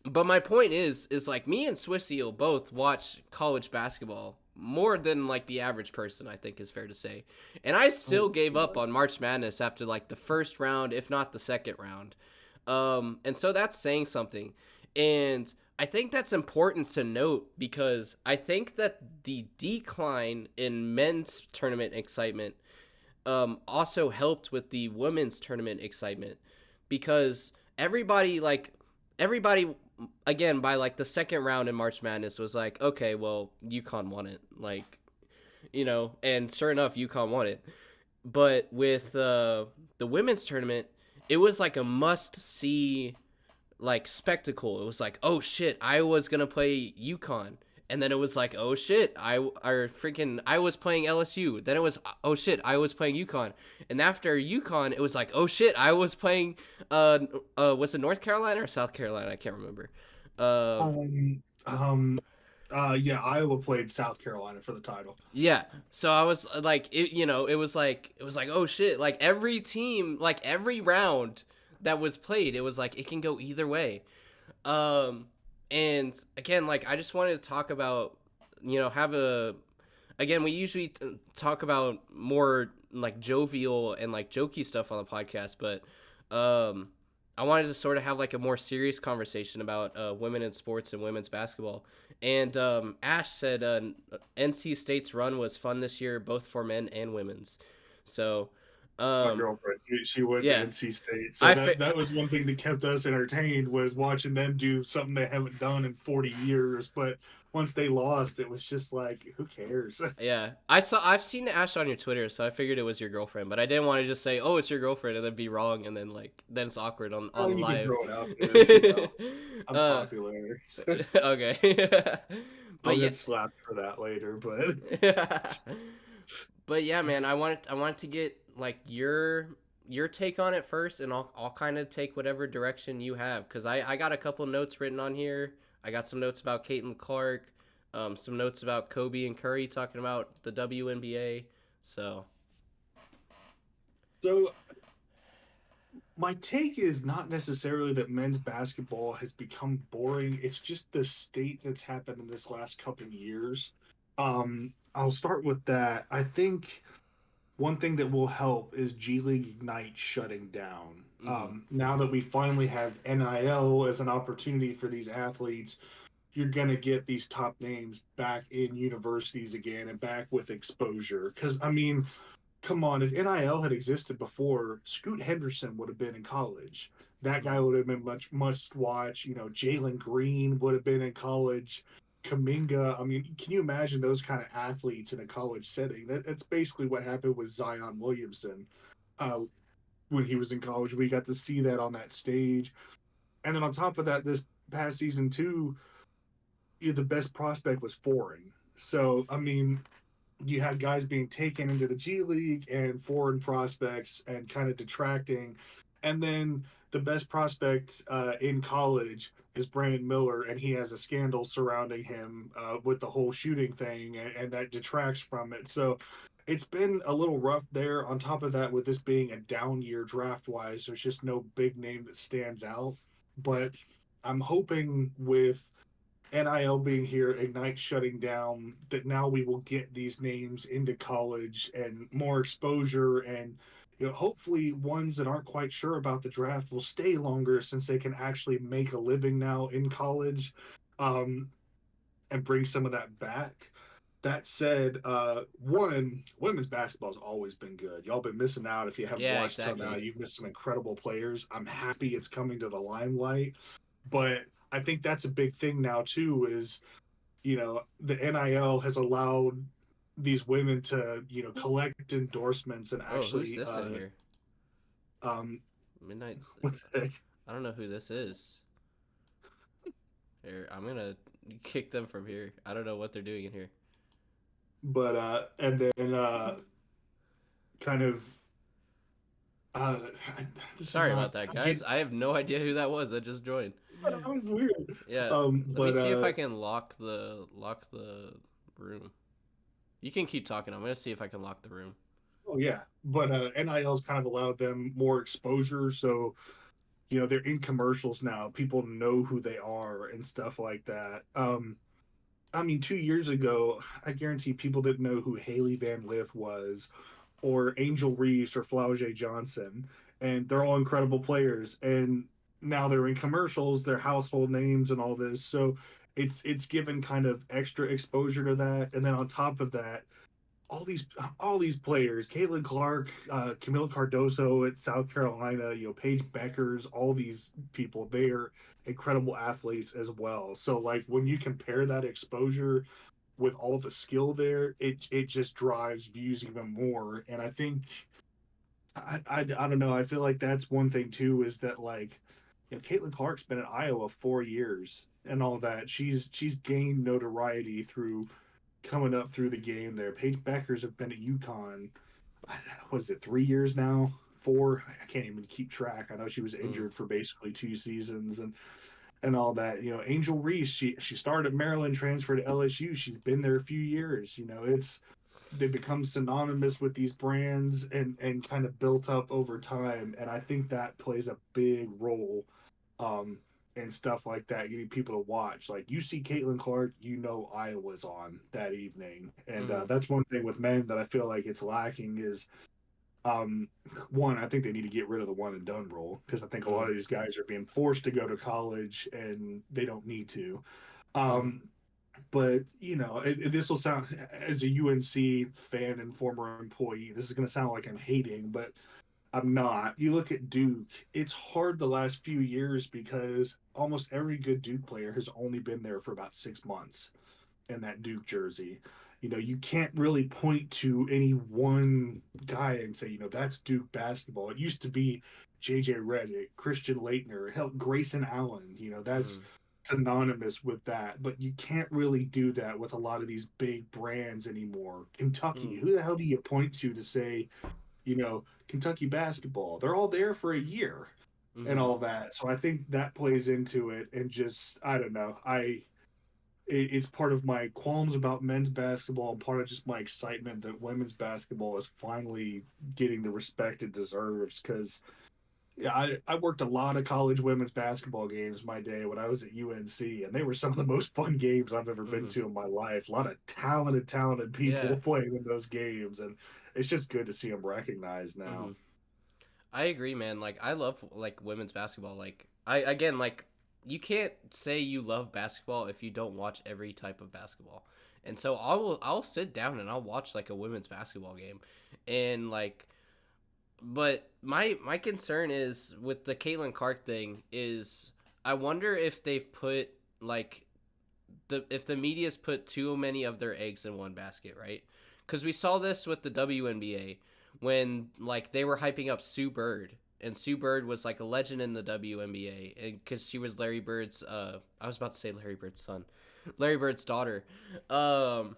but my point is like me and Swissio both watch college basketball more than like the average person, I think is fair to say. And I still gave up on March Madness after like the first round, if not the second round. And so that's saying something. And I think that's important to note because I think that the decline in men's tournament excitement also helped with the women's tournament excitement because everybody again by like the second round in March Madness was like, okay, well, UConn won it, like, and sure enough, UConn won it. But with the women's tournament, it was like a must see like spectacle. It was like, oh shit, Iowa's gonna play UConn. And then it was like, oh shit, I was playing LSU. Then it was, oh shit, I was playing UConn. And after UConn, it was like, oh shit, I was playing was it North Carolina or South Carolina? I can't remember. Uh, Um, yeah, Iowa played South Carolina for the title. yeah. So I was like, it was like, oh shit, like every team, like every round that was played, it was like it can go either way. Um, and again, like I just wanted to talk about, have a again, we usually talk about more like jovial and like jokey stuff on the podcast, but I wanted to sort of have like a more serious conversation about women in sports and women's basketball. And Ash said NC State's run was fun this year, both for men and women's. So, My um, girlfriend, she went to yeah, NC State, so I that was one thing that kept us entertained was watching them do something they haven't done in 40 years. But once they lost, it was just like, who cares? yeah, I've seen Ash on your Twitter, so I figured it was your girlfriend, but I didn't want to just say, "Oh, it's your girlfriend," and then be wrong, and then then it's awkward on Oh, you can live. throw it out there. I'm uh, popular. okay, I'll but yeah, get slapped for that later, but but yeah, man, I wanted to get like your take on it first, and I'll kind of take whatever direction you have, because I got a couple notes written on here. I got some notes about Caitlin Clark, some notes about Kobe and Curry talking about the WNBA. So so my take is not necessarily that men's basketball has become boring. It's just the state that's happened in this last couple of years. I'll start with that. I think one thing that will help is G League Ignite shutting down. mm-hmm. Now that we finally have NIL as an opportunity for these athletes, you're going to get these top names back in universities again and back with exposure. Because, I mean, come on, if NIL had existed before, Scoot Henderson would have been in college. That guy would have been much must watch. Jalen Green would have been in college. Kaminga. I mean, can you imagine those kind of athletes in a college setting? That's basically what happened with Zion Williamson uh, when he was in college. We got to see that on that stage. And then on top of that, this past season too, the best prospect was foreign. So, I mean, you had guys being taken into the G League and foreign prospects and kind of detracting. And then the best prospect in college is Brandon Miller, and he has a scandal surrounding him with the whole shooting thing, and that detracts from it. So it's been a little rough there. On top of that, with this being a down year draft wise, there's just no big name that stands out. But I'm hoping with NIL being here, Ignite shutting down, that now we will get these names into college and more exposure, and hopefully ones that aren't quite sure about the draft will stay longer since they can actually make a living now in college, um, and bring some of that back. That said, one, women's basketball has always been good. Y'all been missing out. If you haven't Yeah, watched till now, exactly. you've missed some incredible players. I'm happy it's coming to the limelight, but I think that's a big thing now too. Is the NIL has allowed these women to collect endorsements and Oh, who's actually this in here? um Midnight. what the heck? I don't know who this is. Here, I'm gonna kick them from here. I don't know what they're doing in here. But and then kind of uh this is Sorry not about that, I'm getting, guys. I have no idea who that was that just joined. that was weird. Yeah, let me But see if I can lock the room. You can keep talking. I'm gonna see if I can lock the room. oh yeah, but NIL's kind of allowed them more exposure, so they're in commercials now. People know who they are and stuff like that. I mean, 2 years ago, I guarantee people didn't know who Haley Van Lith was, or Angel Reese, or Flauja Johnson, and they're all incredible players. And now they're in commercials, they're household names, and all this. So it's given kind of extra exposure to that. And then on top of that, all these players, Caitlin Clark, Camila Cardoso at South Carolina, Paige Beckers, all these people, they are incredible athletes as well. So like when you compare that exposure with all the skill there, it just drives views even more. And I think I don't know. I feel like that's one thing too, is that like Caitlin Clark's been at Iowa 4 years and all that. She's gained notoriety through coming up through the game there. Paige Beckers have been at UConn. What is it, 3 years now? Four? I can't even keep track. I know she was Mm. injured for basically 2 seasons and all that. Angel Reese, she started at Maryland, transferred to LSU. She's been there a few years. It's they become synonymous with these brands and kind of built up over time. And I think that plays a big role um, and stuff like that. You need people to watch. Like you see Caitlin Clark, Iowa's on that evening, and Mm-hmm. that's one thing with men that I feel like it's lacking is um, one. I think they need to get rid of the one and done rule because I think a lot Mm-hmm. of these guys are being forced to go to college and they don't need to. Mm-hmm. Um, but this will sound, as a UNC fan and former employee, this is going to sound like I'm hating, but I'm not. You look at Duke, it's hard the last few years because almost every good Duke player has only been there for about 6 months in that Duke jersey. You can't really point to any one guy and say, that's Duke basketball. It used to be JJ Redick, Christian Leitner, hell, Grayson Allen. That's Mm-hmm. synonymous with that. But you can't really do that with a lot of these big brands anymore. Kentucky, who the hell do you point to say, Kentucky basketball? They're all there for a year and Mm-hmm. all that. So I think that plays into it. And just, I don't know. It's part of my qualms about men's basketball and part of just my excitement that women's basketball is finally getting the respect it deserves. Because yeah, I worked a lot of college women's basketball games my day when I was at UNC, and they were some of the most fun games I've ever been Mm-hmm. to in my life. A lot of talented people Yeah. playing in those games, and it's just good to see them recognized Mm-hmm. now. I agree, man. Like I love like women's basketball. Like I again like you can't say you love basketball if you don't watch every type of basketball. And so I'll sit down and I'll watch like a women's basketball game, and like but my concern is with the Caitlin Clark thing is I wonder if they've put like if the media's put too many of their eggs in one basket, right? Because we saw this with the WNBA when like they were hyping up Sue Bird, and Sue Bird was like a legend in the WNBA, and because she was Larry Bird's, I was about to say Larry Bird's son, Larry Bird's daughter, um,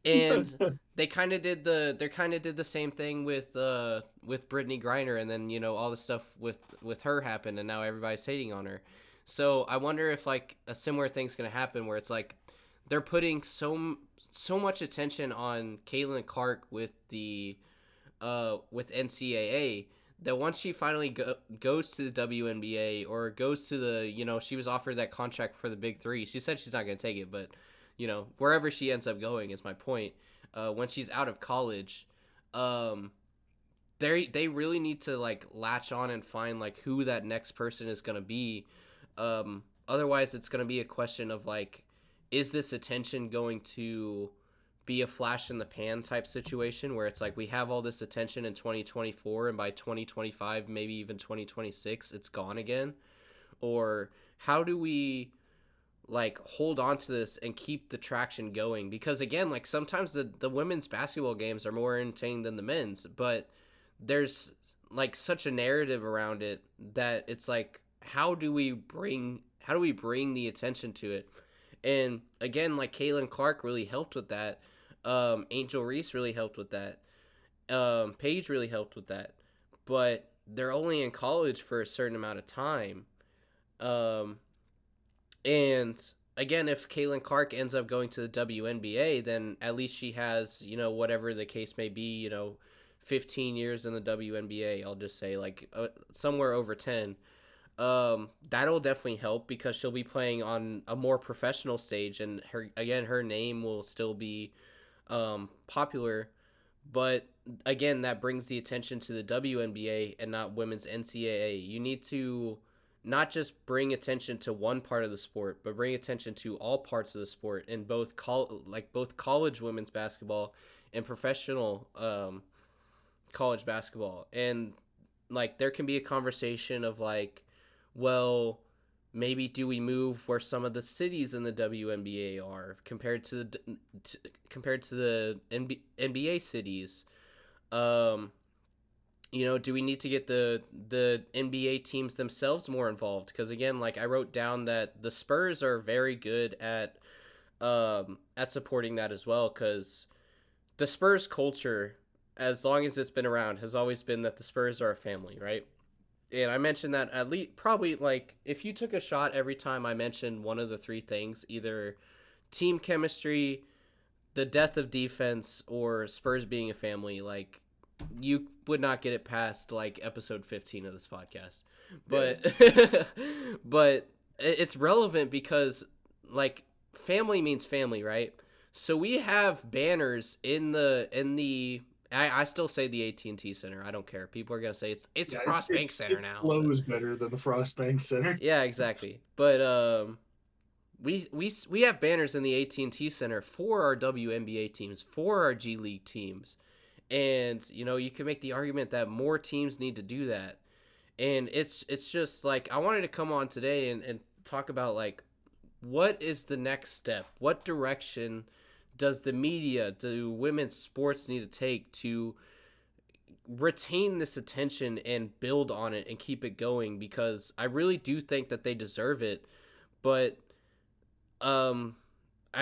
And they kind of did the same thing with Brittany Griner, and then all the stuff with her happened, and now everybody's hating on her. So I wonder if like a similar thing's gonna happen where it's like they're putting so much attention on Caitlin Clark with with NCAA, that once she finally goes to the WNBA or goes to she was offered that contract for the Big Three. She said she's not going to take it, but wherever she ends up going is my point. When she's out of college, they really need to like latch on and find like who that next person is going to be. Otherwise, it's going to be a question of like, is this attention going to be a flash in the pan type situation where it's like we have all this attention in 2024 and by 2025, maybe even 2026, it's gone again? Or how do we like hold on to this and keep the traction going? Because again, like sometimes the women's basketball games are more entertaining than the men's, but there's like such a narrative around it that it's like, how do we bring the attention to it? And again, like Caitlin Clark really helped with that. Angel Reese really helped with that. Paige really helped with that. But they're only in college for a certain amount of time. And again, if Caitlin Clark ends up going to the WNBA, then at least she has, whatever the case may be, 15 years in the WNBA, I'll just say, like somewhere over 10. That'll definitely help because she'll be playing on a more professional stage, and her name will still be popular. But again, that brings the attention to the WNBA and not women's NCAA. You need to not just bring attention to one part of the sport, but bring attention to all parts of the sport in both college women's basketball and professional college basketball. And like there can be a conversation of like, well, maybe do we move where some of the cities in the WNBA are compared to the NBA cities? Do we need to get the NBA teams themselves more involved? Because again, like I wrote down that the Spurs are very good at supporting that as well. Because the Spurs culture, as long as it's been around, has always been that the Spurs are a family, right? And I mentioned that at least probably like if you took a shot every time I mentioned one of the three things, either team chemistry, the death of defense, or Spurs being a family, like you would not get it past like episode 15 of this podcast. But but it's relevant because like family means family, right? So we have banners in the I still say the AT&T Center. I don't care. People are gonna say it's Frost Bank Center now. It flows better than the Frost Bank Center. Yeah, exactly. But we have banners in the AT&T Center for our WNBA teams, for our G League teams, and you can make the argument that more teams need to do that. And it's just like I wanted to come on today and talk about like what is the next step? What direction does the media, do women's sports need to take to retain this attention and build on it and keep it going? Because I really do think that they deserve it. But, I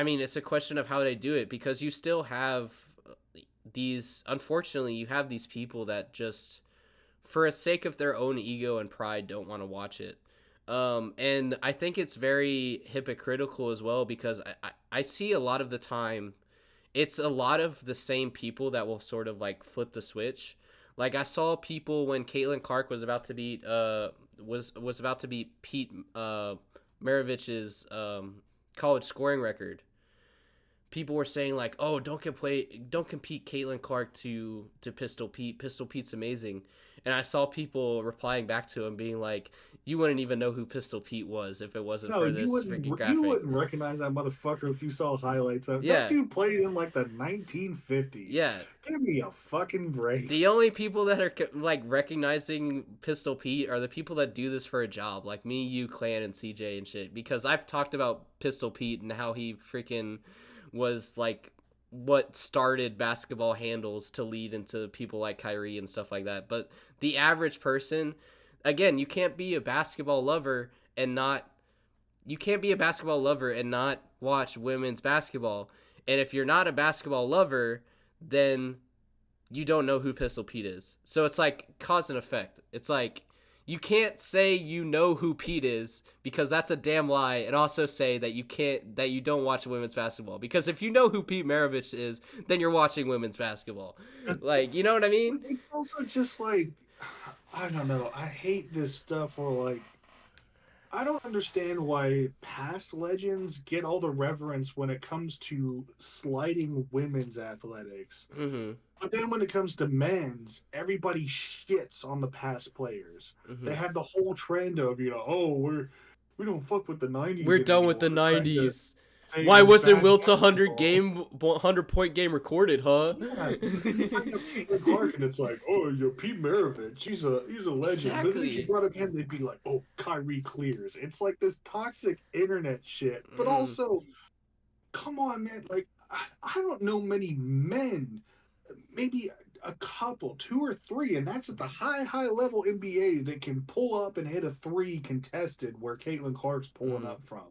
mean, it's a question of how they do it because you still have unfortunately, you have these people that just, for the sake of their own ego and pride, don't want to watch it. And I think it's very hypocritical as well because I see a lot of the time it's a lot of the same people that will sort of like flip the switch. Like I saw people when Caitlin Clark was about to beat Pete Maravich's college scoring record. People were saying like, "Oh, don't compete Caitlin Clark to Pistol Pete. Pistol Pete's amazing." And I saw people replying back to him being like, "You wouldn't even know who Pistol Pete was if it wasn't for this freaking graphic." You wouldn't recognize that motherfucker if you saw highlights of Yeah. That dude played in like the 1950s. Yeah. Give me a fucking break. The only people that are like recognizing Pistol Pete are the people that do this for a job, like me, you, Clan, and CJ and shit. Because I've talked about Pistol Pete and how he freaking was like what started basketball handles to lead into people like Kyrie and stuff like that. But the average person, again, you can't be a basketball lover and not watch women's basketball. And if you're not a basketball lover, then you don't know who Pistol Pete is. So it's like cause and effect. It's like you can't say you know who Pete is because that's a damn lie, and also say that you don't watch women's basketball, because if you know who Pete Maravich is, then you're watching women's basketball. Like, you know what I mean? It's also just like, I don't know. I hate this stuff where like I don't understand why past legends get all the reverence when it comes to sliding women's athletics. Mhm. But then when it comes to men's, everybody shits on the past players. They Mhm. have the whole trend of, oh, we don't fuck with the '90s We're done with anymore. the Trying to 90s. say it Why was wasn't bad Wilt's basketball. 100 point game recorded, huh? Yeah, then you bring up Caitlin Clark, and it's like, oh, Pete Maravich, he's a legend. But then if you Exactly. brought up him, they'd be like, oh, Kyrie clears. It's like this toxic internet shit. But Mm. also, come on, man. Like, I don't know many men, maybe a couple, two or three, and that's at the high level NBA that can pull up and hit a three contested where Caitlin Clark's pulling Mm. up from.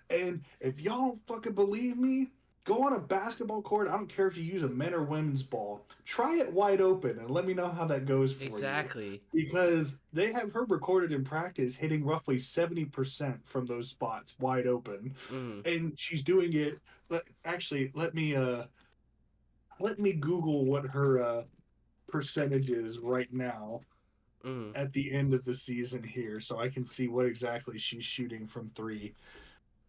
And if y'all don't fucking believe me, go on a basketball court. I don't care if you use a men or women's ball. Try it wide open and let me know how that goes for you. Exactly. Because they have her recorded in practice hitting roughly 70% from those spots wide open. Mm. And she's doing it. Actually, let me Google what her percentage is right now Mm. at the end of the season here so I can see what exactly she's shooting from three.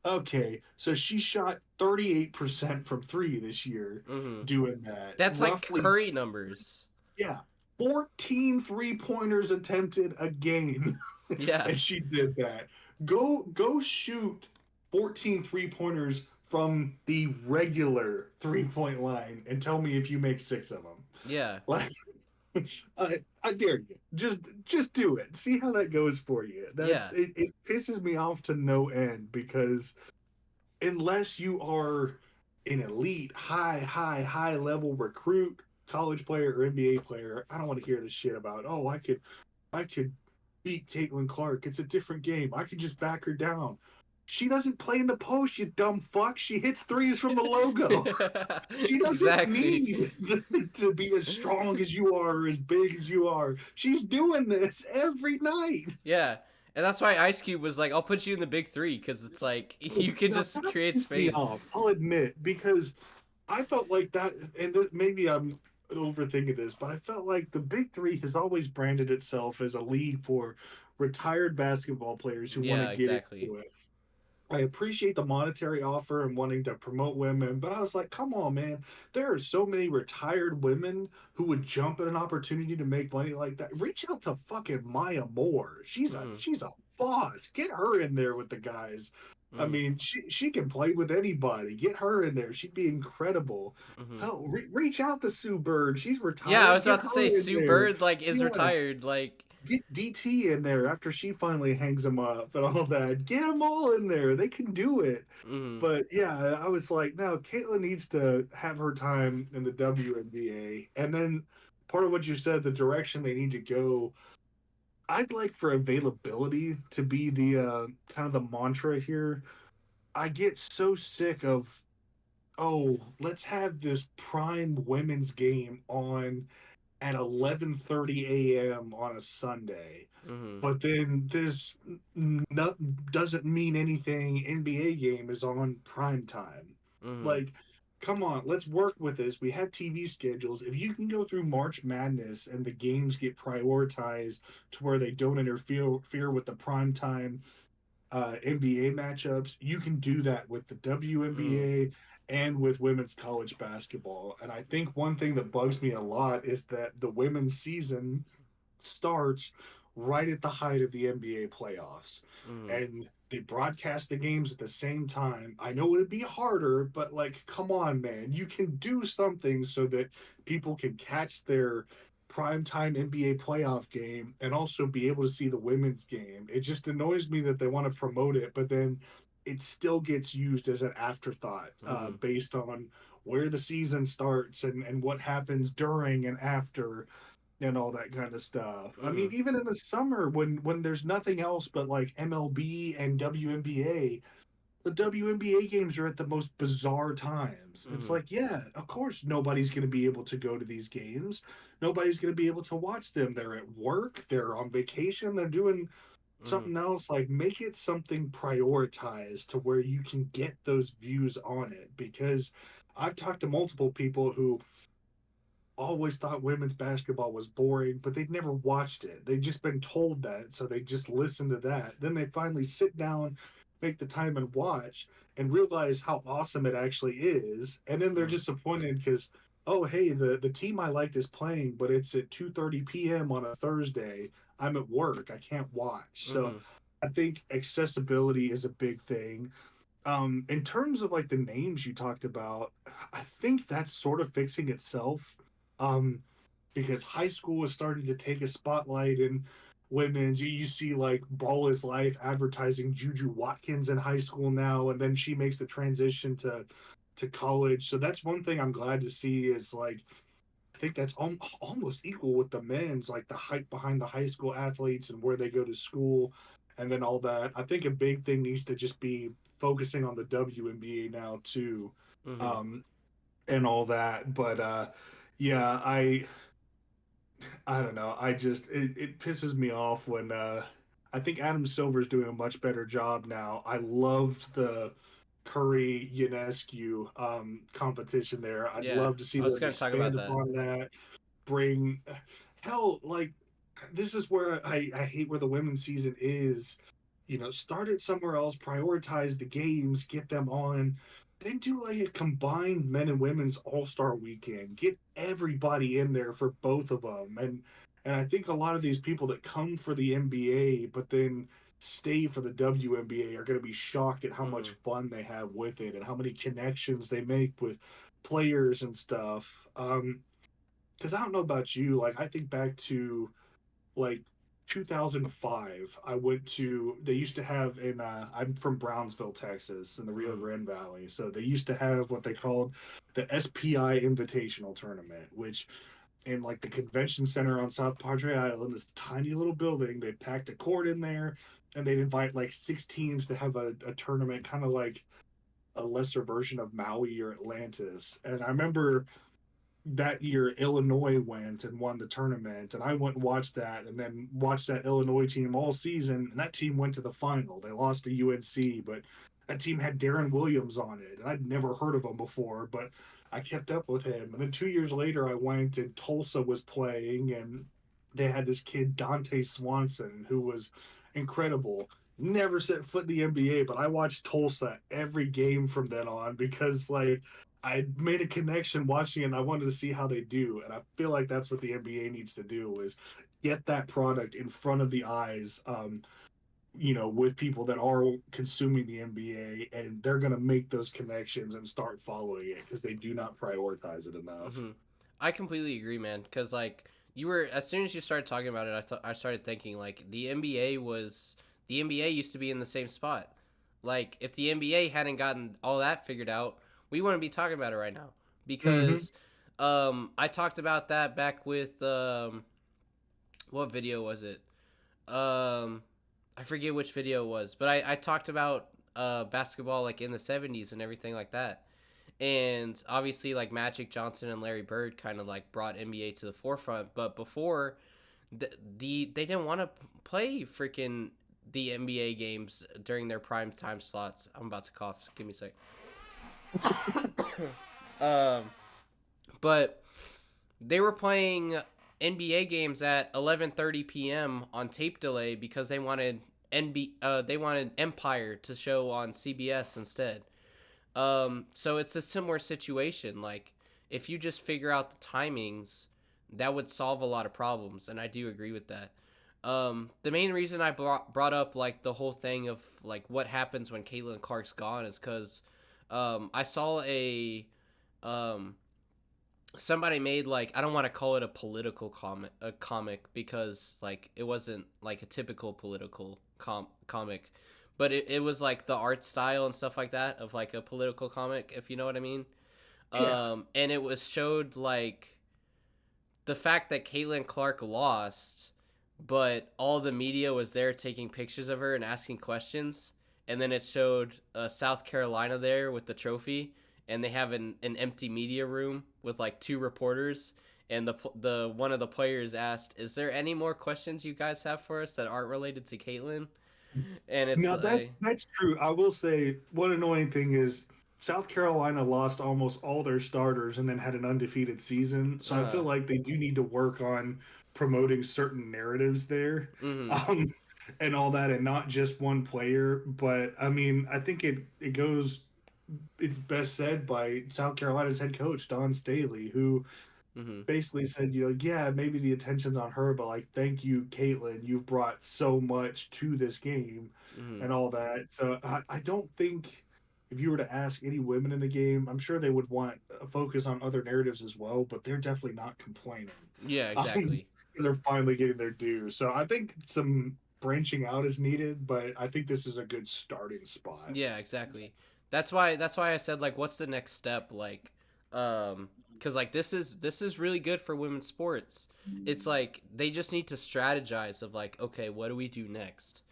Okay, so she shot 38% from three this year Mm. doing that. That's like Roughly, Curry numbers. yeah, 14 three-pointers attempted a game. Yeah. And she did that. Go shoot 14 three-pointers from the regular three-point line and tell me if you make six of them. Yeah. Like I dare you. Just do it. See how that goes for you. Yeah. It pisses me off to no end because unless you are an elite, high level recruit, college player or NBA player, I don't want to hear this shit about, oh, I could beat Caitlin Clark. It's a different game. I could just back her down. She doesn't play in the post, you dumb fuck. She hits threes from the logo. She doesn't Exactly. need to be as strong as you are or as big as you are. She's doing this every night. Yeah. And that's why Ice Cube was like, I'll put you in the big three, because it's like you can Now just that create pissed me space. off. I'll admit because I felt like that, and maybe I'm overthinking this, but I felt like the Big Three has always branded itself as a league for retired basketball players who want to Yeah, get exactly. into it. I appreciate the monetary offer and wanting to promote women, but I was like, come on, man. There are so many retired women who would jump at an opportunity to make money like that. Reach out to fucking Maya Moore. Mm. She's a boss. Get her in there with the guys. I Mm. mean, she can play with anybody. Get her in there. She'd be incredible. Mm-hmm. Hell, reach out to Sue Bird. She's Yeah, I retired. was Get about to say her in Sue there. Bird like is Yeah, retired. Like, get DT in there after she finally hangs him up and all that. Get them all in there. They can do it. mm. But yeah, I was like, no, Caitlin needs to have her time in the WNBA. And then part of what you said, the direction they need to go, I'd like for availability to be the kind of the mantra here. I get so sick of, oh, let's have this prime women's game on at 11:30 a.m. on a Sunday. Mm-hmm. But then this no, doesn't mean anything. NBA game is on prime time. Mm-hmm. Like, come on, let's work with this. We have TV schedules. If you can go through March Madness and the games get prioritized to where they don't interfere with the prime time NBA matchups, you can do that with the Mm-hmm. WNBA and with women's college basketball. And I think one thing that bugs me a lot is that the women's season starts right at the height of the NBA playoffs. Mm-hmm. And they broadcast the games at the same time. I know it'd be harder, but like, come on, man. You can do something so that people can catch their primetime NBA playoff game and also be able to see the women's game. It just annoys me that they want to promote it, but then it still gets used as an afterthought Mm-hmm. based on where the season starts and what happens during and after and all that kind of stuff. I Mm-hmm. mean, even in the summer when there's nothing else but like MLB and WNBA, the WNBA games are at the most bizarre times. It's Mhm. like, yeah, of course, nobody's going to be able to go to these games. Nobody's going to be able to watch them. They're at work, they're on vacation, they're doing Mhm. something else. Like, make it something prioritized to where you can get those views on it. Because I've talked to multiple people who always thought women's basketball was boring, but they'd never watched it. They'd just been told that, so they just listen to that. Then they finally sit down, make the time and watch, and realize how awesome it actually is. And then they're Mhm. disappointed because, oh hey, the team I liked is playing, but it's at 2:30 p.m. on a Thursday. I'm at work. I can't watch. So Mhm. I think accessibility is a big thing. In terms of like the names you talked about, I think that's sort of fixing itself. Um, because high school is starting to take a spotlight in women's. You see like Ball is Life advertising Juju Watkins in high school now, and then she makes the transition to college. So that's one thing I'm glad to see is like I think that's almost equal with the men's, like the hype behind the high school athletes and where they go to school and then all that. I think a big thing needs to just be focusing on the WNBA now too, Mhm. um, and all that. But yeah, I don't know. It pisses me off when I think Adam Silver's doing a much better job now. I loved the Curry Ionescu competition there. I'd Yeah, love to see I was them gonna talk expand about that. upon that. Bring hell like this is where I hate where the women's season is. Start it somewhere else, prioritize the games, get them on, then do like a combined men and women's all-star weekend. Get everybody in there for both of them. And I think a lot of these people that come for the NBA but then stay for the WNBA are going to be shocked at how much Mhm. fun they have with it and how many connections they make with players and stuff. Because I don't know about you, like I think back to like 2005. I went to they used to have in I'm from Brownsville, Texas, in the Rio Mhm. Grande Valley. So they used to have what they called the SPI Invitational Tournament, which in like the convention center on South Padre Island, this tiny little building, they packed a court in there and they'd invite like 6 teams to have a tournament, kind of like a lesser version of Maui or Atlantis. And I remember that year Illinois went and won the tournament, and I went and watched that, and then watched that Illinois team all season, and that team went to the final. They lost to UNC, but that team had Darren Williams on it, and I'd never heard of him before, but I kept up with him. And then 2 years later, I went and Tulsa was playing, and they had this kid Dante Swanson who was incredible. Never set foot in the NBA, but I watched Tulsa every game from then on because like I made a connection watching it and I wanted to see how they do. And I feel like that's what the NBA needs to do is get that product in front of the eyes, with people that are consuming the NBA and they're going to make those connections and start following it because they do not prioritize it enough. Mhm. I completely agree, man. Because like you were, as soon as you started talking about it, I started thinking like the NBA used to be in the same spot. Like if the NBA hadn't gotten all that figured out, we wouldn't be talking about it right now. Mm-hmm. Because I talked about that back with what video was it? Um, I forget which video it was, but I talked about basketball like in the '70s and everything like that. And obviously, like Magic Johnson and Larry Bird kind of like brought NBA to the forefront. But before, they didn't want to play freaking the NBA games during their prime time slots. I'm about to cough. Give me a sec. Um, but they were playing NBA games at 11:30 p.m. on tape delay because they wanted Empire to show on CBS instead. So it's a similar situation. Like if you just figure out the timings, that would solve a lot of problems, and I do agree with that. The main reason I brought up like the whole thing of like what happens when Caitlin Clark's gone is because I saw um, somebody made like I don't want to call it a comic because like it wasn't like a typical political comic, but it was like the art style and stuff like that of like a political comic, if you know what I mean. Yeah. And it was showed like the fact that Caitlin Clark lost, but all the media was there taking pictures of her and asking questions. and then it showed South Carolina there with the trophy, and they have an empty media room with like two reporters, and the one of the players asked, "Is there any more questions you guys have for us that aren't related to Caitlyn?" And it's Now that's true. I will say one annoying thing is South Carolina lost almost all their starters and then had an undefeated season. So I feel uh, like they do need to work on promoting certain narratives there, mm-hmm, um, and all that, and not just one player. But I mean, I think it goes. It's best said by South Carolina's head coach Don Staley, who mm-hmm, basically said, yeah, maybe the attention's on her, but like, thank you, Caitlin. You've brought so much to this game mm-hmm. and all that. So I don't think if you were to ask any women in the game, I'm sure they would want a focus on other narratives as well, but they're definitely not complaining Yeah, because exactly. they're finally getting their due. So I think some branching out is needed, but I think this is a good starting spot. Yeah, exactly. That's why I said like what's the next step like cuz like this is really good for women's sports. It's like they just need to strategize of like okay, what do we do next?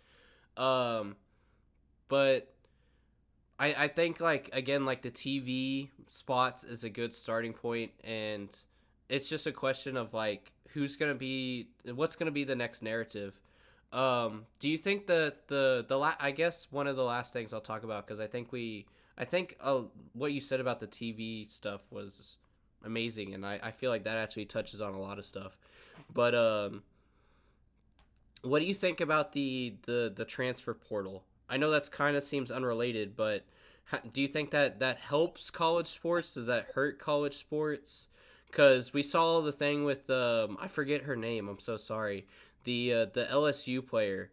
Um but I think like again like the TV spots is a good starting point, and it's just a question of like what's going to be the next narrative. Do you think I guess one of the last things I'll talk about, cuz I think what you said about the TV stuff was amazing, and I feel like that actually touches on a lot of stuff. But what do you think about the transfer portal? I know that's kind of seems unrelated, but do you think that that helps college sports? Does that hurt college sports? Because we saw the thing with I forget her name. I'm so sorry. The LSU player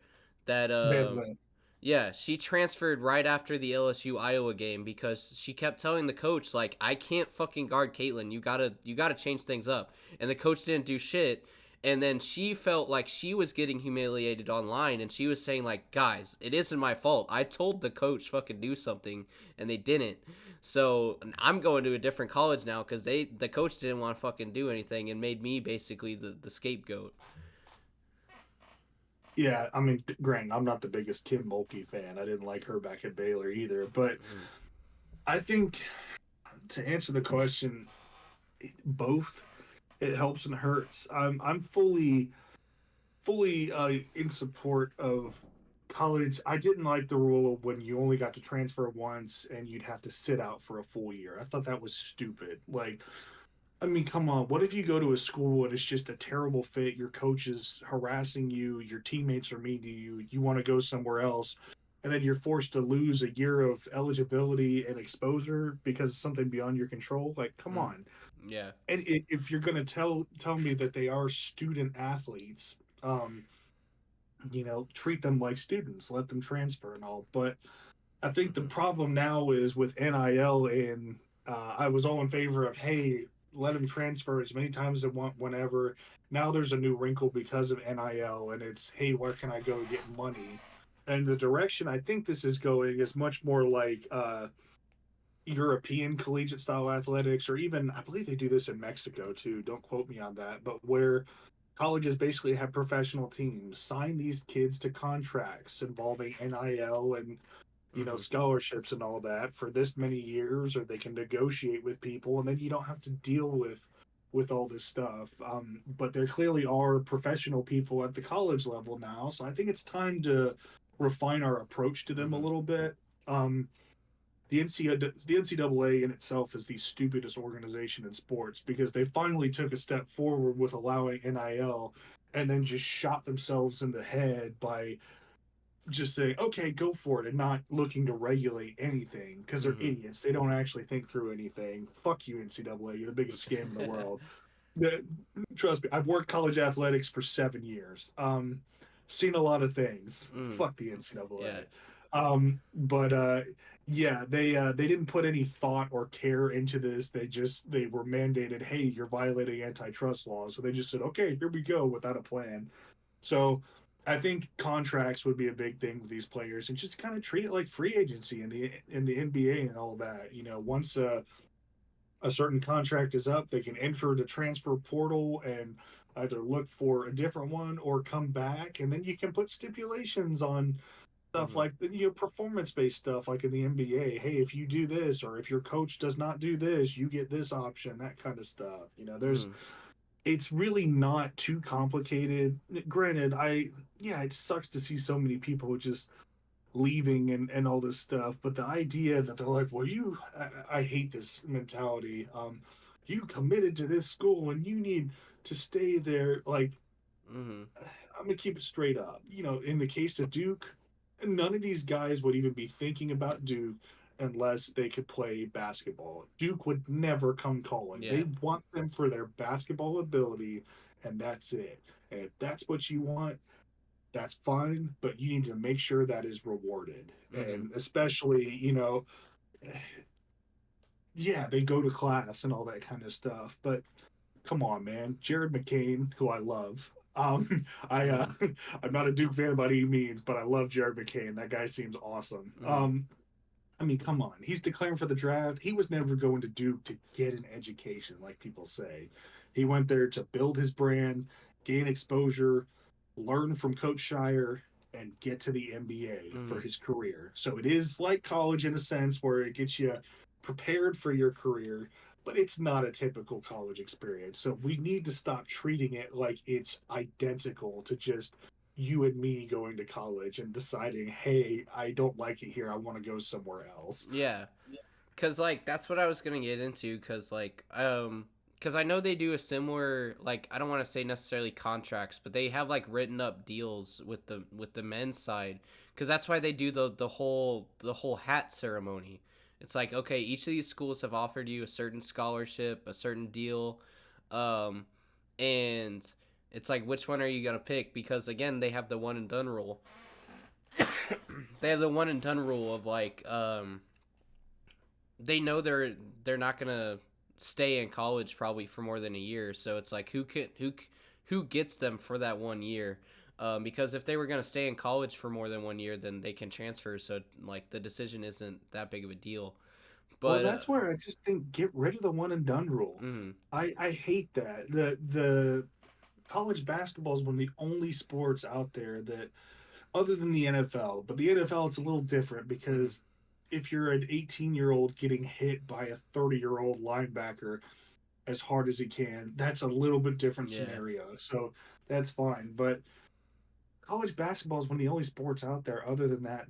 that Deadlift. yeah, she transferred right after the LSU Iowa game because she kept telling the coach like I can't fucking guard Caitlyn. You gotta change things up, and the coach didn't do shit. And then she felt like she was getting humiliated online, and she was saying like, "Guys, it isn't my fault. I told the coach fucking do something, and they didn't. So I'm going to a different college now because the coach didn't want to fucking do anything and made me basically the scapegoat." Yeah, I mean, granted, I'm not the biggest Kim Mulkey fan. I didn't like her back at Baylor either, but Mm-hmm. I think to answer the question, both it helps and hurts. I'm fully in support of college. I didn't like the rule of when you only got to transfer once and you'd have to sit out for a full year. I thought that was stupid. Like, I mean, come on. What if you go to a school and it's just a terrible fit? Your coach is harassing you, your teammates are mean to you, you want to go somewhere else, and then you're forced to lose a year of eligibility and exposure because of something beyond your control? Like, come Mm. on. Yeah. And if you're going to tell me that they are student athletes, um, treat them like students, let them transfer and all. But I think the Mm-hmm. problem now is with NIL, and I was all in favor of, hey, let them transfer as many times as they want, whenever. Now there's a new wrinkle because of NIL, and it's, hey, where can I go get money? And the direction I think this is going is much more like European collegiate style athletics, or even I believe they do this in Mexico too. Don't quote me on that, but where colleges basically have professional teams sign these kids to contracts involving NIL and Mm-hmm. scholarships and all that for this many years, or they can negotiate with people, and then you don't have to deal with all this stuff. But there clearly are professional people at the college level now, so I think it's time to refine our approach to them a Mm-hmm. little bit. The NCAA in itself is the stupidest organization in sports because they finally took a step forward with allowing NIL and then just shot themselves in the head by just saying, okay, go for it, and not looking to regulate anything because they're Mm-hmm. idiots. They don't actually think through anything. Fuck you, NCAA. You're the biggest scam in the world. The, Trust me, I've worked college athletics for 7 years. Seen a lot of things. Mm. Fuck the Yeah. NCAA. But yeah, they didn't put any thought or care into this. They were mandated, hey, you're violating antitrust laws. So they just said, okay, here we go, without a plan. So I think contracts would be a big thing with these players, and just kind of treat it like free agency in the NBA and all that. Once a certain contract is up, they can enter the transfer portal and either look for a different one or come back, and then you can put stipulations on stuff Mhm. like performance-based stuff like in the NBA. Hey, if you do this, or if your coach does not do this, you get this option. That kind of stuff. There's Mhm. it's really not too complicated. Granted, yeah, it sucks to see so many people just leaving and all this stuff, but the idea that they're like, well, I hate this mentality. You committed to this school and you need to stay there. Like, Mhm. I'm gonna keep it straight up. In the case of Duke, none of these guys would even be thinking about Duke unless they could play basketball. Duke would never come calling. They Yeah. want them for their basketball ability, and that's it. And if that's what you want, that's fine, but you need to make sure that is rewarded. Mhm. And especially, yeah, they go to class and all that kind of stuff. But come on, man. Jared McCain, who I love. I Mhm. I'm not a Duke fan by any means, but I love Jared McCain. That guy seems awesome. Mhm. I mean, come on. He's declaring for the draft. He was never going to Duke to get an education, like people say. He went there to build his brand, gain exposure, learn from Coach Shire, and get to the NBA for Mhm. his career. So it is like college in a sense where it gets you prepared for your career, but it's not a typical college experience. So we need to stop treating it like it's identical to just you and me going to college and deciding, hey, I don't like it here. I want to go somewhere else. Yeah. Cause like that's what I was gonna get into. Cause I know they do a similar, like, I don't want to say necessarily contracts, but they have like written up deals with the men's side. Cause that's why they do the whole hat ceremony. It's like, okay, each of these schools have offered you a certain scholarship, a certain deal, um, and it's like, which one are you gonna pick? Because again, they have the one and done rule. They have the one and done rule of like, they know they're not gonna stay in college probably for more than a year. So it's like, who gets them for that 1 year? Because if they were gonna stay in college for more than 1 year, then they can transfer. So like the decision isn't that big of a deal. Well, But that's where I just think get rid of the one and done rule. mm, I hate that. The college basketball is one of the only sports out there that, other than the NFL, but the NFL it's a little different mm, because if you're an 18-year-old getting hit by a 30-year-old linebacker as hard as he can, that's a little bit different yeah, scenario. So that's fine. But college basketball is one of the only sports out there, other than that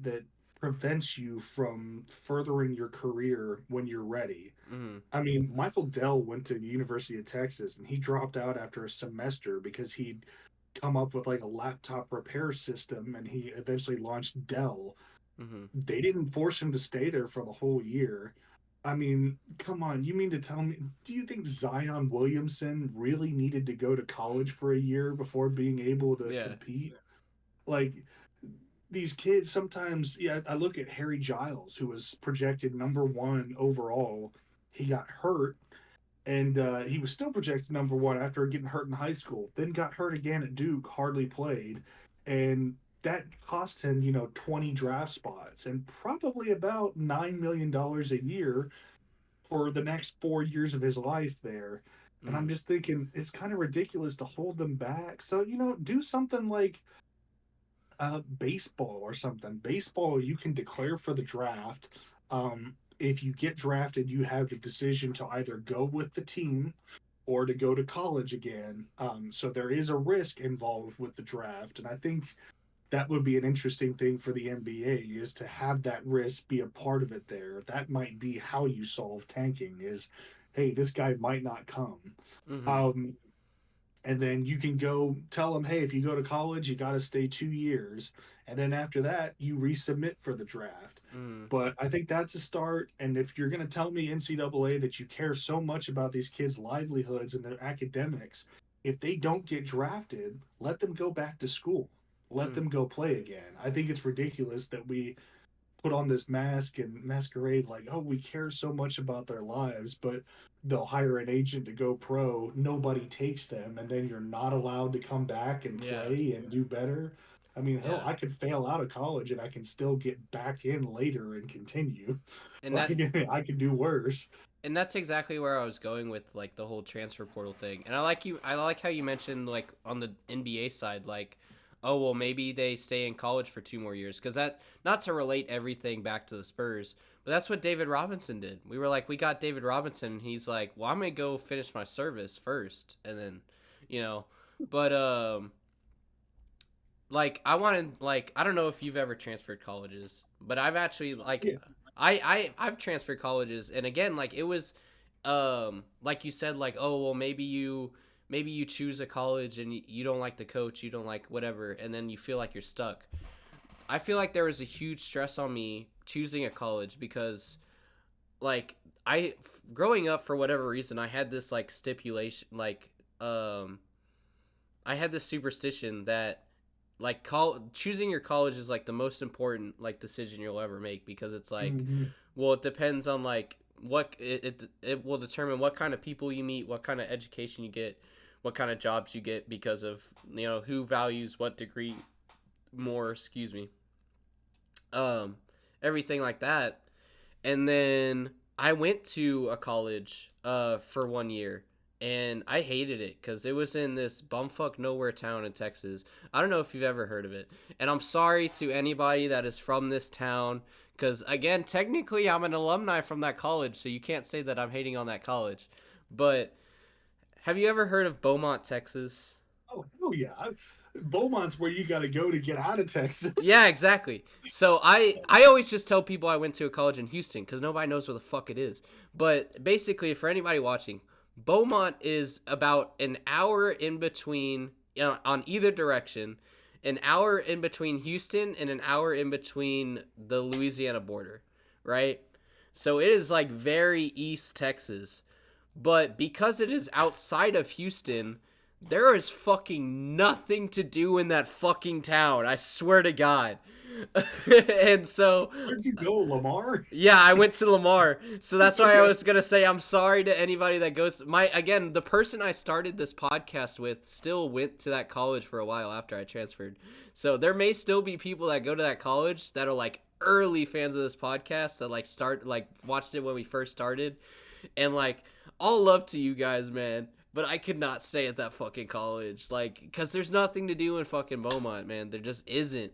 prevents you from furthering your career when you're ready. mm, I mean, Michael Dell went to the University of Texas and he dropped out after a semester because he'd come up with like a laptop repair system and he eventually launched Dell. mm, They didn't force him to stay there for the whole year. I mean, come on, you mean to tell me, do you think Zion Williamson really needed to go to college for a year before being able to yeah, compete? Like, these kids sometimes, yeah, I look at Harry Giles, who was projected number one overall. He got hurt and he was still projected number one after getting hurt in high school. Then got hurt again at Duke, hardly played, and that cost him, 20 draft spots and probably about $9 million a year for the next 4 years of his life there. And I'm mm, just thinking it's kind of ridiculous to hold them back. So do something like baseball or something. Baseball, you can declare for the draft. If you get drafted, you have the decision to either go with the team or to go to college again. So there is a risk involved with the draft, and I think that would be an interesting thing for the NBA is to have that risk be a part of it. There, that might be how you solve tanking. Is, hey, this guy might not come. mm, Um, and then you can go tell them, hey, if you go to college, you got to stay 2 years, and then after that, you resubmit for the draft. mm, But I think that's a start. And if you're going to tell me NCAA that you care so much about these kids' livelihoods and their academics, if they don't get drafted, let them go back to school. Let mm, them go play again. I think it's ridiculous that we put on this mask and masquerade like, oh, we care so much about their lives, but they'll hire an agent to go pro. Nobody takes them, and then you're not allowed to come back and yeah, play and do better. I mean, hell, yeah, I could fail out of college and I can still get back in later and continue. and Like, that I could do worse. and that's exactly where I was going with like the whole transfer portal thing. And I like how you mentioned like on the NBA side, like oh well, maybe they stay in college for 2 more years, because that, not to relate everything back to the Spurs, but that's what David Robinson did. We were like, we got David Robinson, and he's like, well, I'm gonna go finish my service first, and then, you know, but like I wanted, like, I don't know if you've ever transferred colleges, but I've actually like Yeah. I've transferred colleges, and again, like, it was like you said, like, oh well, maybe you choose a college and you don't like the coach, you don't like whatever, and then you feel like you're stuck. I feel like there was a huge stress on me choosing a college, because like growing up, for whatever reason, I had this like stipulation, like I had this superstition that like choosing your college is like the most important like decision you'll ever make, because it's like, Hmm. well, it depends on like what it will determine what kind of people you meet, what kind of education you get, what kind of jobs you get, because of, you know, who values what degree more, excuse me, um everything like that. And then I went to a college for 1 year, and I hated it because it was in this bumfuck nowhere town in Texas. I don't know if you've ever heard of it. And I'm sorry to anybody that is from this town, because again, technically I'm an alumni from that college, so you can't say that I'm hating on that college. But have you ever heard of Beaumont, Texas? Oh, hell yeah. Beaumont's where you got to go to get out of Texas. Yeah, exactly. So I always just tell people I went to a college in Houston, because nobody knows where the fuck it is. But basically, for anybody watching, Beaumont is about an hour in between, you know, on either direction, an hour in between Houston and an hour in between the Louisiana border, right? So it is like very East Texas. But because it is outside of Houston, there is fucking nothing to do in that fucking town. I swear to God. And so, Where'd you go, Lamar? yeah, I went to Lamar. So that's why I was going to say I'm sorry to anybody that goes. Again, the person I started this podcast with still went to that college for a while after I transferred. So there may still be people that go to that college that are like early fans of this podcast, that like watched it when we first started. And like, all love to you guys, man. But I could not stay at that fucking college, like, because there's nothing to do in fucking Beaumont, man. There just isn't.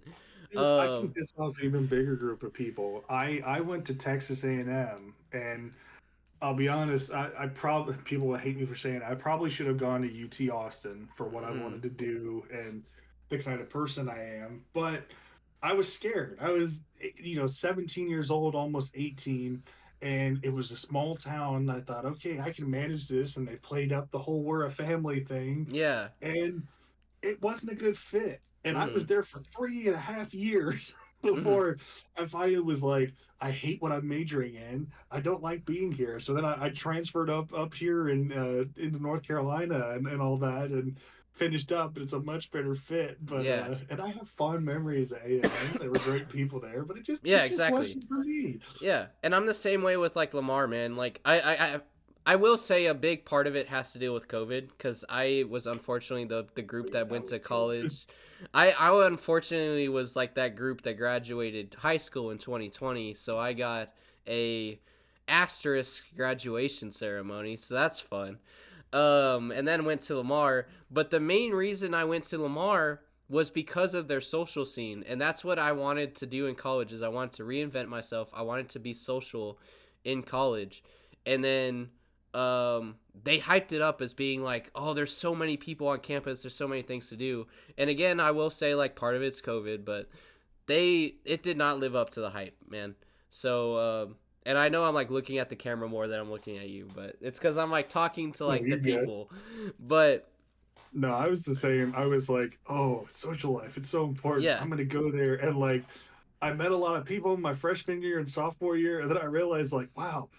Dude, I can piss off an even bigger group of people. I went to Texas A&M, and I'll be honest, I probably, people will hate me for saying it, I probably should have gone to UT Austin for what I wanted to do and the kind of person I am. But I was scared. I was, 17 years old, almost 18, and it was a small town. I thought, okay, I can manage this. And they played up the whole we're a family thing. Yeah. And it wasn't a good fit. And I Mm-hmm. was there for 3.5 years Mm-hmm. before I finally was like, I hate what I'm majoring in. I don't like being here. So then I transferred up here in into North Carolina and all that, and finished up. And it's a much better fit. But Yeah. and I have fond memories of A&M. There were great people there, but Yeah. it just Exactly. wasn't for me. Yeah. And I'm the same way with like Lamar, man. Like I will say a big part of it has to deal with COVID, because I was unfortunately the group that went to college. I unfortunately was like that group that graduated high school in 2020, so I got a asterisk graduation ceremony, so that's fun. And then went to Lamar, but the main reason I went to Lamar was because of their social scene, and that's what I wanted to do in college. Is I wanted to reinvent myself. I wanted to be social in college, and then they hyped it up as being like, oh, there's so many people on campus, there's so many things to do. And again, I will say, like, part of it's COVID, but it did not live up to the hype, man. So and I know I'm like looking at the camera more than I'm looking at you, but it's because I'm like talking to No, like the you're good. people. But No, I was the same. I was like, oh, social life, it's so important. yeah. I'm gonna go there. And like, I met a lot of people in my freshman year and sophomore year, and then I realized, like, wow,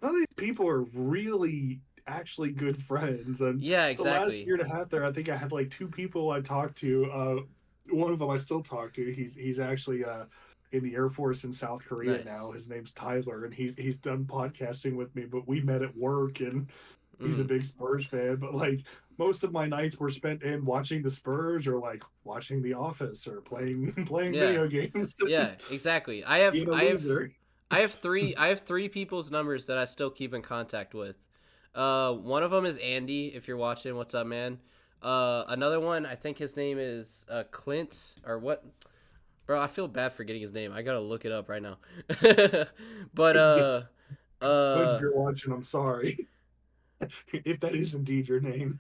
none of these people are really actually good friends. And Yeah, the last exactly. year and a half there, I think I had like two people I talked to. One of them I still talk to. He's actually in the Air Force in South Korea Nice. now. His name's Tyler, and he's done podcasting with me. But we met at work, and he's a Mm. big Spurs fan. But like, most of my nights were spent in watching the Spurs, or like watching The Office, or playing playing Yeah. video games. Yeah, exactly. Being a loser. I have three people's numbers that I still keep in contact with. One of them is Andy. If you're watching, what's up, man? Another one, I think his name is Clint or what? Bro, I feel bad for getting his name. I gotta look it up right now. But But if uh, you're watching, I'm sorry. If that is indeed your name.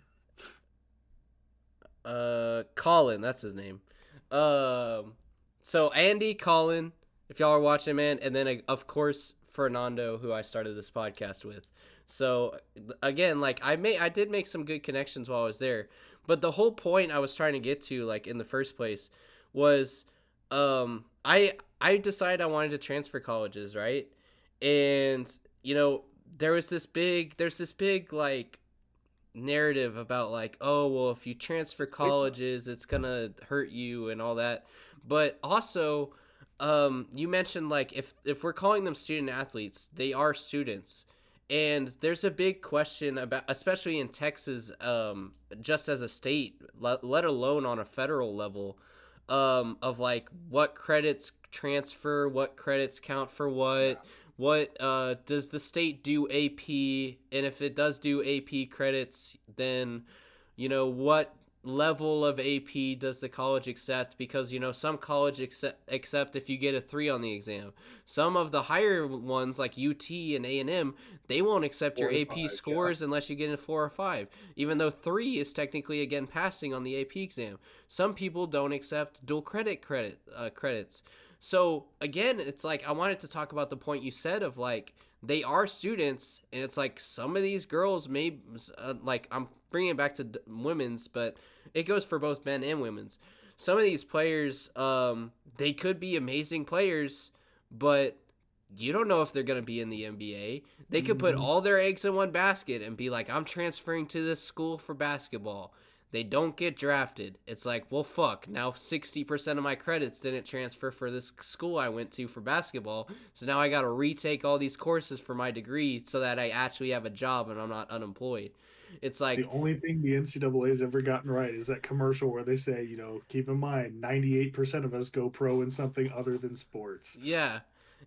Colin, that's his name. Um, so Andy, Colin, if y'all are watching, man, and then of course Fernando, who I started this podcast with. So again, like I did make some good connections while I was there, but the whole point I was trying to get to, like in the first place, was, I decided I wanted to transfer colleges, right? And there's this big like narrative about like, oh well, if you transfer Stigma. colleges it's gonna hurt you and all that. But also, you mentioned like if we're calling them student athletes, they are students. And there's a big question about, especially in Texas, just as a state, let alone on a federal level, of like what credits transfer, what credits count for Yeah. what does the state do AP, and if it does do AP credits, then what level of AP does the college accept? Because some college accept if you get a 3 on the exam. Some of the higher ones like UT and A&M, they won't accept your Four to AP five, yeah. scores unless you get a 4 or 5, even though 3 is technically again passing on the AP exam. Some people don't accept dual credits. So again, it's like I wanted to talk about the point you said of like they are students, and it's like some of these girls may, like I'm bringing it back to women's, but it goes for both men and women's. Some of these players, they could be amazing players, but you don't know if they're going to be in the NBA. They could put Mhm. all their eggs in one basket and be like, I'm transferring to this school for basketball. They don't get drafted. It's like, well, fuck. Now 60% of my credits didn't transfer for this school I went to for basketball. So now I got to retake all these courses for my degree so that I actually have a job and I'm not unemployed. It's It's the like, only thing the NCAA has ever gotten right is that commercial where they say, keep in mind, 98% of us go pro in something other than sports. yeah,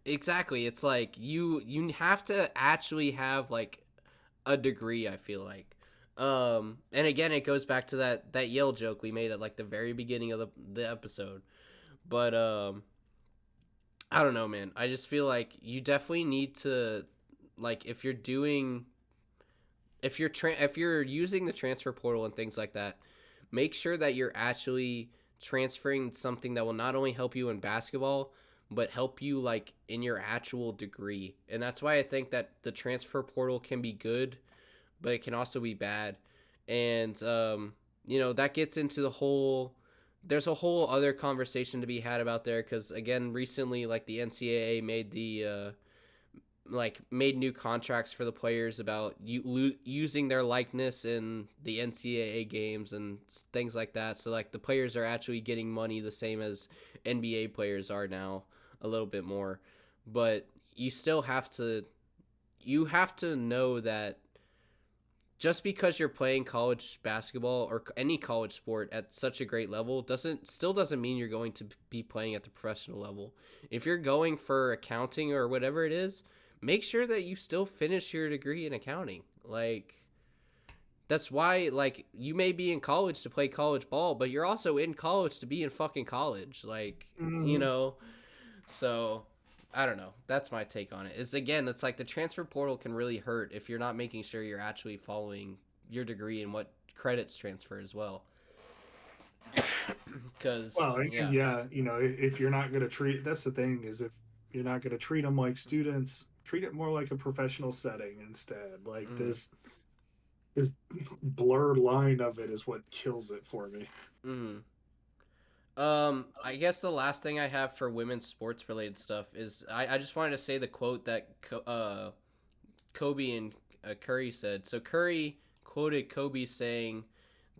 exactly. It's like you have to actually have like a degree, I feel like. And again, it goes back to that Yale joke we made at like the very beginning of the episode. But I don't know, man. I just feel like you definitely need to, like, if you're using the transfer portal and things like that, make sure that you're actually transferring something that will not only help you in basketball but help you like in your actual degree. And that's why I think that the transfer portal can be good, but it can also be bad. And that gets into the whole, there's a whole other conversation to be had about there, because again recently like the NCAA made made new contracts for the players about using their likeness in the NCAA games and things like that. So like the players are actually getting money the same as NBA players are now, a little bit more. But you still have to know that just because you're playing college basketball or any college sport at such a great level doesn't mean you're going to be playing at the professional level. If you're going for accounting or whatever it is, make sure that you still finish your degree in accounting. Like that's why like you may be in college to play college ball, but you're also in college to be in fucking college. Like, Mhm. so I don't know. That's my take on it. Is again, it's like the transfer portal can really hurt if you're not making sure you're actually following your degree and what credits transfer as well. Because Well, and yeah, yeah, if you're not going to treat, that's the thing is if you're not going to treat them like students, treat it more like a professional setting instead. Like mm, this blurred line of it is what kills it for me. mm. I guess the last thing I have for women's sports related stuff is I just wanted to say the quote that Kobe and Curry said. So Curry quoted Kobe saying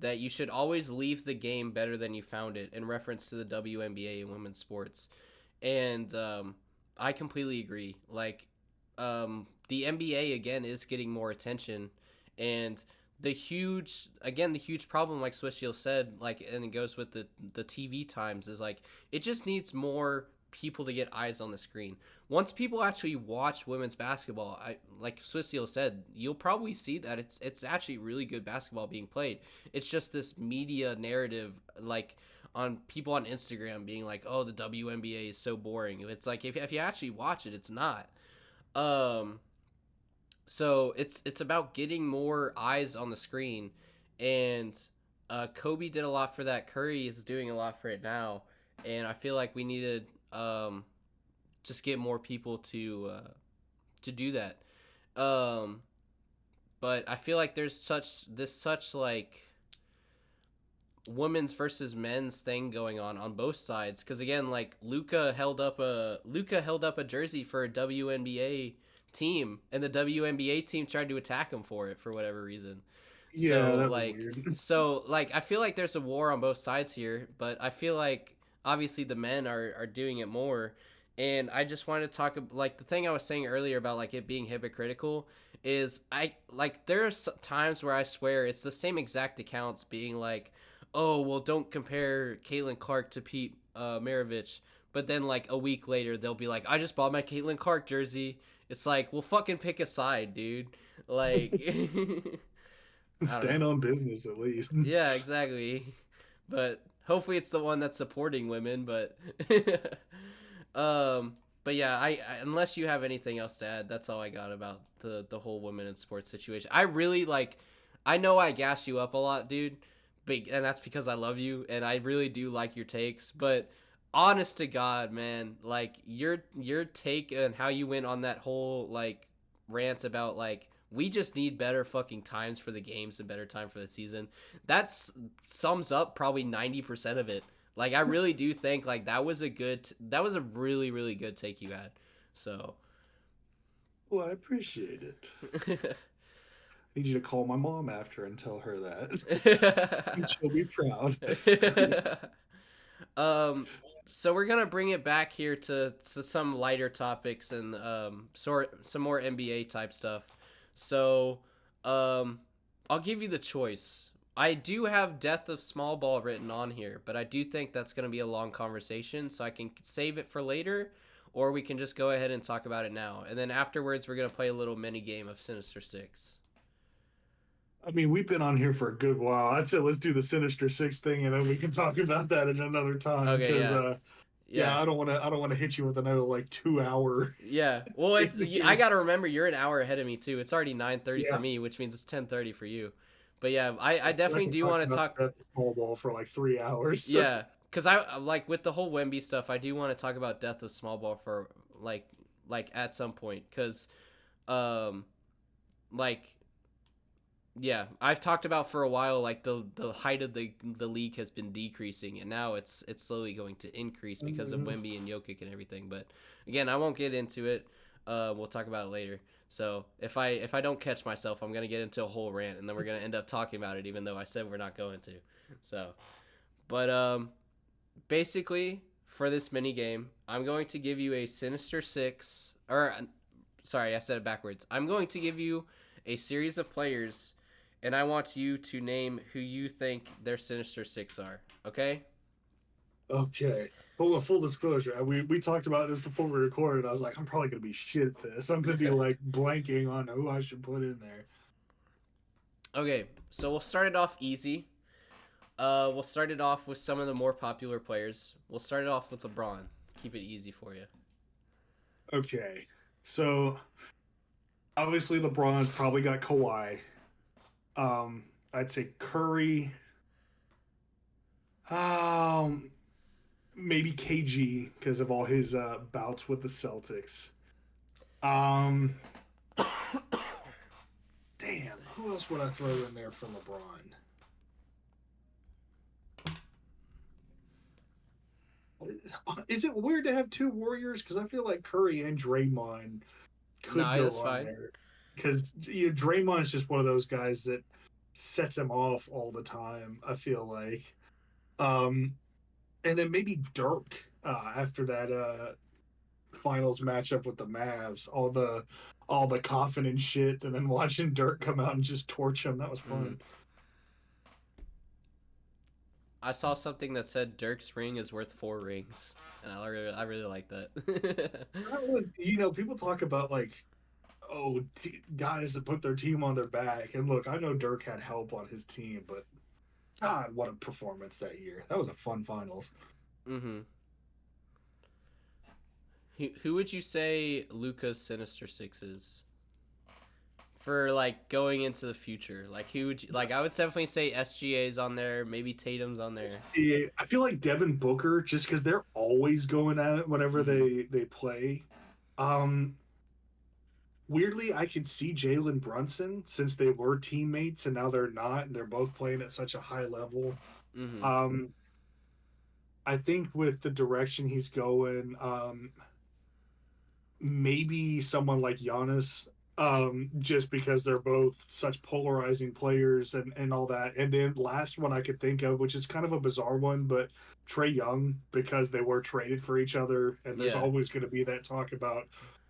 that you should always leave the game better than you found it, in reference to the WNBA and women's sports. And I completely agree. Like, the NBA again is getting more attention, and the huge problem, like Swishfield said, like, and it goes with the TV times, is like it just needs more people to get eyes on the screen. Once people actually watch women's basketball, I like Swissio said, you'll probably see that it's actually really good basketball being played. It's just this media narrative, like on people on Instagram being like, "Oh, the WNBA is so boring." It's like if you actually watch it, it's not. Um, so it's about getting more eyes on the screen, and Kobe did a lot for that. Curry is doing a lot for it now, and I feel like we needed just get more people to do that. Um, but I feel like there's such like women's versus men's thing going on both sides, because again, like Luca held up a jersey for a WNBA team, and the WNBA team tried to attack him for it for whatever reason. Yeah, So that was like weird. so like I feel like there's a war on both sides here, but I feel like obviously the men are doing it more. And I just wanted to talk like the thing I was saying earlier about like it being hypocritical is I like there's times where I swear it's the same exact accounts being like, oh well, don't compare Caitlin Clark to Pete Maravich, but then like a week later they'll be like, I just bought my Caitlin Clark jersey. It's like, well, fucking pick a side, dude. Like, I don't know. Stand on business at least. Yeah, exactly. But hopefully it's the one that's supporting women. But, um, but yeah, unless you have anything else to add, that's all I got about the whole women in sports situation. I really like. I know I gas you up a lot, dude, and that's because I love you and I really do like your takes. But honest to God, man, like your take and how you went on that whole like rant about like we just need better fucking times for the games and better time for the season. That's sums up probably 90% of it. Like I really do think like that was a really really good take you had. So Well, I appreciate it. I need you to call my mom after and tell her that. And she'll be proud. um so we're gonna bring it back here to some lighter topics and some more NBA type stuff. So I'll give you the choice. I do have Death of Small Ball written on here, but I do think that's gonna be a long conversation, so I can save it for later, or we can just go ahead and talk about it now. And then afterwards we're gonna play a little mini game of Sinister Six. I mean, we've been on here for a good while. I'd say let's do the Sinister Six thing, and then we can talk about that at another time. Okay, Because, yeah. yeah, Yeah. I don't want to hit you with another like 2 hour Yeah. Well, thing I here. got to remember you're an hour ahead of me too. It's already 9:30 for Yeah, me, which means it's 10:30 for you. But yeah, I I definitely can do talk want to about talk. the small ball for like 3 hours. So, Yeah, cuz I like with the whole Wemby stuff, I do want to talk about Death of Small Ball for like at some point cuz um like yeah, I've talked about for a while like the height of the league has been decreasing, and now it's slowly going to increase because of mhm. Wemby and Jokic and everything. But again, I won't get into it. We'll talk about it later. So if I don't catch myself, I'm gonna get into a whole rant, and then we're gonna end up talking about it, even though I said we're not going to. So, but basically for this mini game, I'm going to give you a Sinister Six, or sorry, I said it backwards. I'm going to give you a series of players, and I want you to name who you think their Sinister Six are. Okay? Okay. Full disclosure, we talked about this before we recorded. I was like, I'm probably gonna be shit at this. I'm gonna be like blanking on who I should put in there. Okay, so we'll start it off easy. We'll start it off with some of the more popular players. We'll start it off with LeBron. Keep it easy for you. Okay. So obviously LeBron's probably got Kawhi. I'd say Curry. Um, maybe KG because of all his bouts with the Celtics. Um, damn, who else would I throw in there for LeBron? Is it weird to have two Warriors? Because I feel like Curry and Draymond could Nah, go that's on fine. there. Because Draymond is just one of those guys that sets him off all the time. I feel like, um, and then maybe Dirk after that finals matchup with the Mavs, all the coughing and shit, and then watching Dirk come out and just torch him. That was Mm. fun. I saw something that said Dirk's ring is worth 4 rings, and I really like that. That was, people talk about like, oh, guys that put their team on their back. And look, I know Dirk had help on his team, but God, what a performance that year. That was a fun finals. Mm-hmm. Who would you say Luca's Sinister Six is? For like going into the future, like who would you, like? I would definitely say SGA's on there, maybe Tatum's on there. Yeah, I feel like Devin Booker, just because they're always going at it whenever Mm-hmm. they play. Um, Weirdly, I could see Jalen Brunson since they were teammates and now they're not, and they're both playing at such a high level. Mm-hmm. Um, I think with the direction he's going, maybe someone like Giannis, just because they're both such polarizing players and all that. And then last one I could think of, which is kind of a bizarre one, but Trey Young, because they were traded for each other, and there's Yeah. always going to be that talk about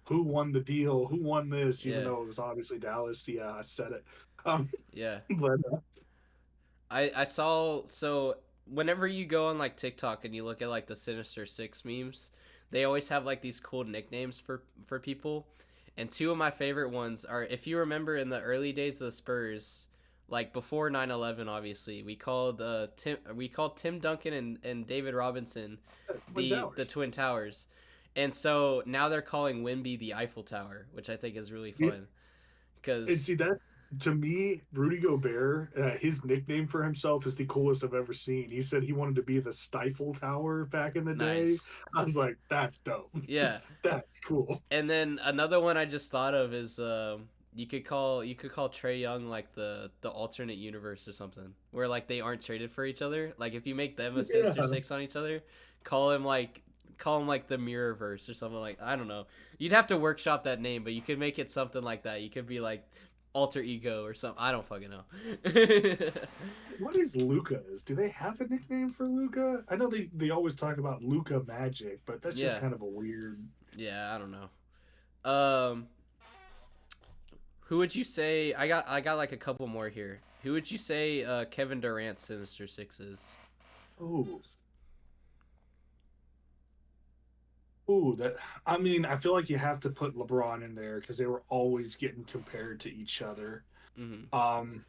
who won the deal, who won this, even Yeah. though it was obviously Dallas. Yeah, I said it. Um, Yeah. but I saw so whenever you go on like TikTok and you look at like the Sinister Six memes, they always have like these cool nicknames for people. And two of my favorite ones are, if you remember in the early days of the Spurs, like before 9/11 obviously, we called Tim Duncan and David Robinson Twin the Towers. Twin Towers. And so now they're calling Wemby the Eiffel Tower, which I think is really fun And cuz see that, to me, Rudy Gobert, his nickname for himself is the coolest I've ever seen. He said he wanted to be the Stifle Tower back in the day. nice. I was like, that's dope. Yeah. That's cool. And then another one I just thought of is you could call Trey Young like the alternate universe or something, where like they aren't traded for each other. Like if you make them a Sinister Yeah. Six on each other, call him like call him like the Mirrorverse or something. Like I don't know. You'd have to workshop that name, but you could make it something like that. You could be like alter ego or something. I don't fucking know. What is Luca's? Do they have a nickname for Luca? I know they always talk about Luca Magic, but that's just Yeah, kind of a weird. yeah, I don't know. Um, who would you say? I got like a couple more here. Who would you say Kevin Durant's Sinister Six is? Oh, oh, that. I mean, I feel like you have to put LeBron in there because they were always getting compared to each other. Mm-hmm. Um,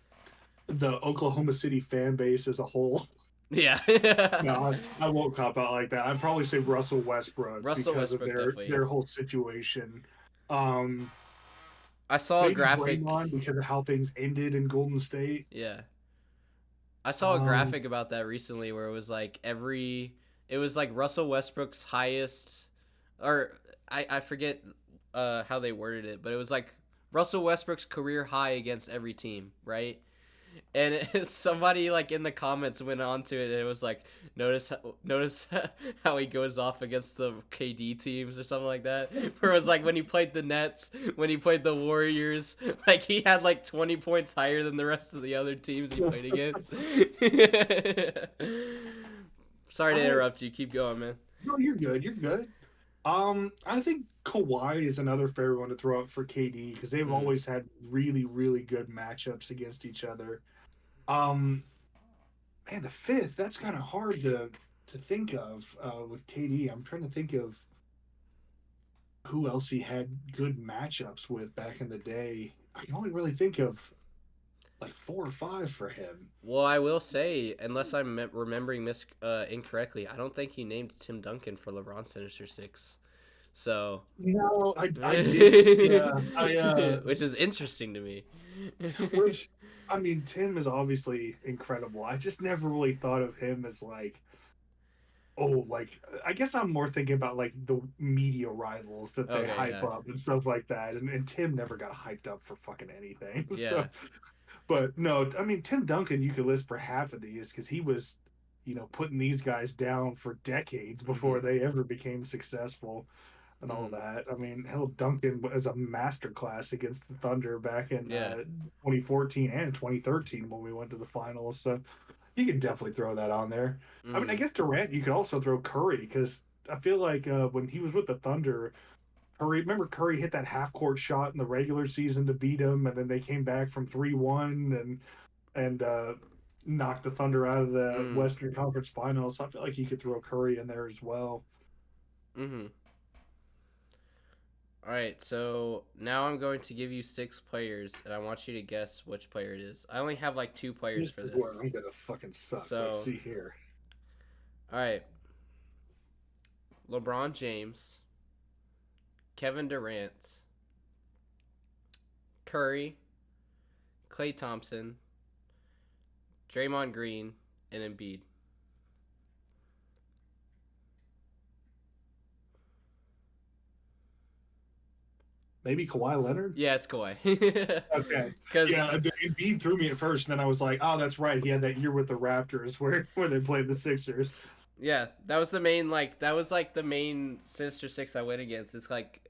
the Oklahoma City fan base as a whole. Yeah. No, I won't cop out like that. I'd probably say Russell Westbrook Russell because of Westbrook definitely. their whole situation. Um, I saw a Maybe graphic. Draymond because of how things ended in Golden State. Yeah. I saw a Um, graphic about that recently where it was like it was like Russell Westbrook's highest, or I forget how they worded it, but it was like Russell Westbrook's career high against every team, right? And somebody like in the comments went on to it and it was like, notice how he goes off against the KD teams or something like that, where it was like when he played the Nets, when he played the Warriors, like he had like 20 points higher than the rest of the other teams he played against. Sorry to I interrupt you, keep going, man. No, you're good. You're good. I think Kawhi is another fair one to throw out for KD because they've Mm, always had really, really good matchups against each other. Um, Man, the fifth, that's kind of hard to think of with KD. I'm trying to think of who else he had good matchups with back in the day. I can only really think of like four or five for him. well, I will say, unless I'm remembering incorrectly, I don't think he named Tim Duncan for LeBron Sinister Six. So, No, I did. which Yeah, is interesting to me. which I mean, Tim is obviously incredible. I just never really thought of him as like, oh, like I guess I'm more thinking about like the media rivals that they Okay, hype yeah, up and stuff like that. And Tim never got hyped up for fucking anything. So, yeah, but no, I mean Tim Duncan you could list for half of these because he was, putting these guys down for decades hmm before they ever became successful and all hmm that. I mean, hell, Duncan was a masterclass against the Thunder back in yeah, 2014 and 2013 when we went to the finals. So you can definitely throw that on there. I mean, I hmm guess Durant, you could also throw Curry because I feel like when he was with the Thunder, remember Curry hit that half court shot in the regular season to beat him, and then they came back from 3-1 and knocked the Thunder out of the Mm. Western Conference Finals. So I feel like you could throw Curry in there as well. Mm-hmm. All right, so now I'm going to give you 6 players, and I want you to guess which player it is. I only have like 2 players This for is where this. I'm gonna fucking suck. Let's So, see here. all right, LeBron James, Kevin Durant, Curry, Klay Thompson, Draymond Green, and Embiid. Maybe Kawhi Leonard. Yeah, it's Kawhi. Okay. Because Yeah, Embiid threw me at first, and then I was like, "Oh, that's right. He had that year with the Raptors where they played the Sixers." yeah, that was the main that was like the main Sinister Six I went against. It's like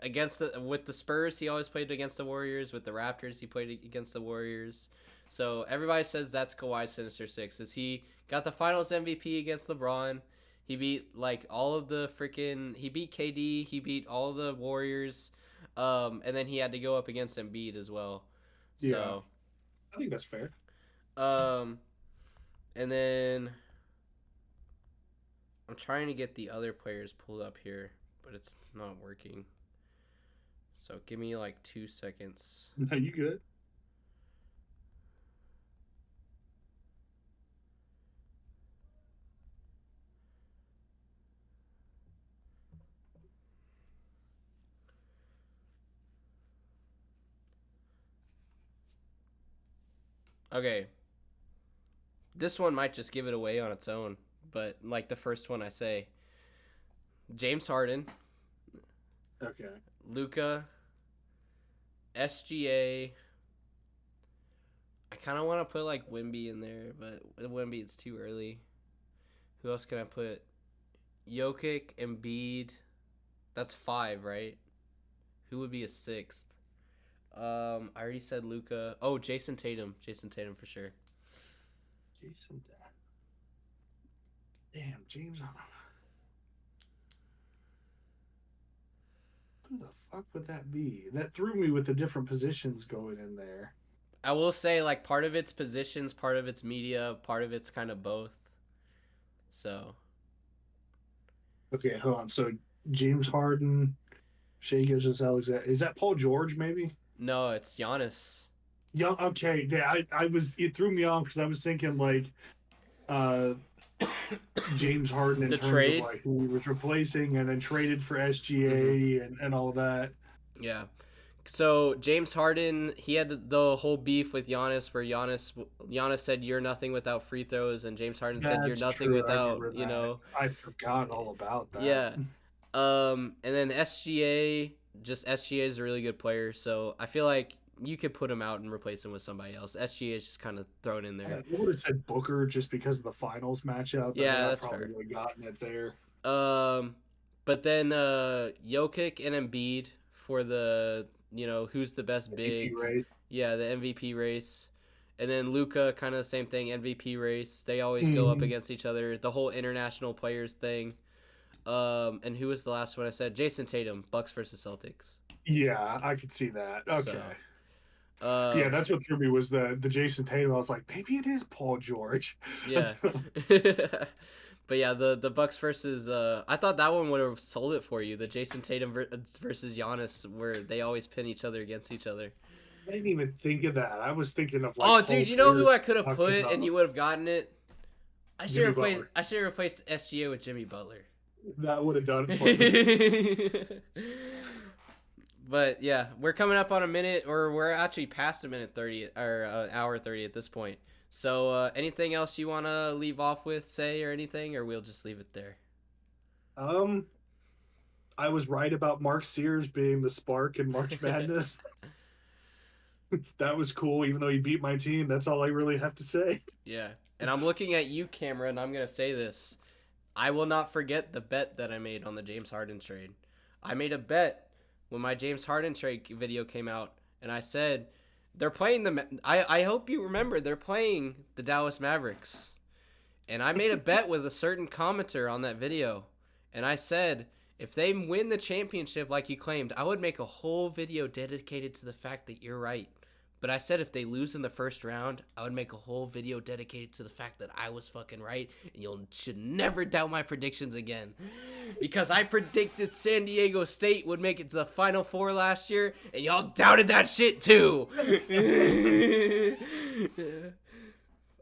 with the Spurs, he always played against the Warriors. With the Raptors, he played against the Warriors. So everybody says that's Kawhi's Sinister Six. Is he got the Finals MVP against LeBron? He beat like all of the freaking. He beat KD. He beat all the Warriors. And then he had to go up against Embiid as well. Yeah, So, I think that's fair. um, and then I'm trying to get the other players pulled up here, but it's not working. So give me like 2 seconds. No, you good? Okay. This one might just give it away on its own, but like the first one I say, James Harden, Okay. Luca, SGA. I kind of want to put like Wemby in there, but Wemby it's too early. Who else can I put? Jokic, Embiid. That's 5, right? Who would be a 6th? I already said Luca. Oh, Jason Tatum. Jason Tatum for sure. Jason. Damn, James. Who the fuck would that be? That threw me with the different positions going in there. I will say like part of it's positions, part of it's media, part of it's kind of both. So Okay, hold on. So James Harden, Shea Gilgeous-Alexander. Is that Paul George? Maybe. no, it's Giannis. Yeah. Okay. Yeah, I was. It threw me off because I was thinking like, uh, James Harden in The terms of trade. like who he was replacing and then traded for Mm-hmm. SGA and all that. Yeah. So James Harden, he had the whole beef with Giannis, where Giannis said you're nothing without free throws, and James Harden said you're That's nothing true. I without remember that. I forgot all about that. yeah. And then SGA, just SGA is a really good player, so I feel like you could put him out and replace him with somebody else. SGA is just kind of thrown in there. I would have said Booker just because of the finals matchup. I mean, Yeah, I that's probably fair. would have gotten it there. But then Jokic and Embiid for the who's the best MVP big. race. Yeah, the MVP race. And then Luca, kind of the same thing, MVP race. They always go up Mhm. against each other. The whole international players thing. And who was the last one I said? Jason Tatum, Bucks versus Celtics. Yeah, I could see that. Okay. So, Yeah, that's what threw me was the Jason Tatum. I was like, maybe it is Paul George. yeah. But yeah, the Bucks versus I thought that one would have sold it for you. The Jason Tatum versus Giannis, where they always pin each other against each other. I didn't even think of that. I was thinking of like Oh, Paul dude, you know who Pierce I could have talking put and about you would have gotten it? Jimmy Butler. I should replace SGA with Jimmy Butler. That would have done it for me. But yeah, we're coming up on a minute, or we're actually past a minute 30 or hour 30 at this point. So anything else you want to leave off with, say, or anything, or we'll just leave it there? Um, I was right about Mark Sears being the spark in March Madness. That was cool, even though he beat my team. That's all I really have to say. Yeah. And I'm looking at you, Cameron, and I'm going to say this. I will not forget the bet that I made on the James Harden trade. I made a bet when my James Harden trade video came out, and I said, they're playing I hope you remember, they're playing the Dallas Mavericks. And I made a bet with a certain commenter on that video. And I said, if they win the championship like you claimed, I would make a whole video dedicated to the fact that you're right. But I said if they lose in the first round, I would make a whole video dedicated to the fact that I was fucking right, and you should never doubt my predictions again. Because I predicted San Diego State would make it to the Final Four last year, and y'all doubted that shit too.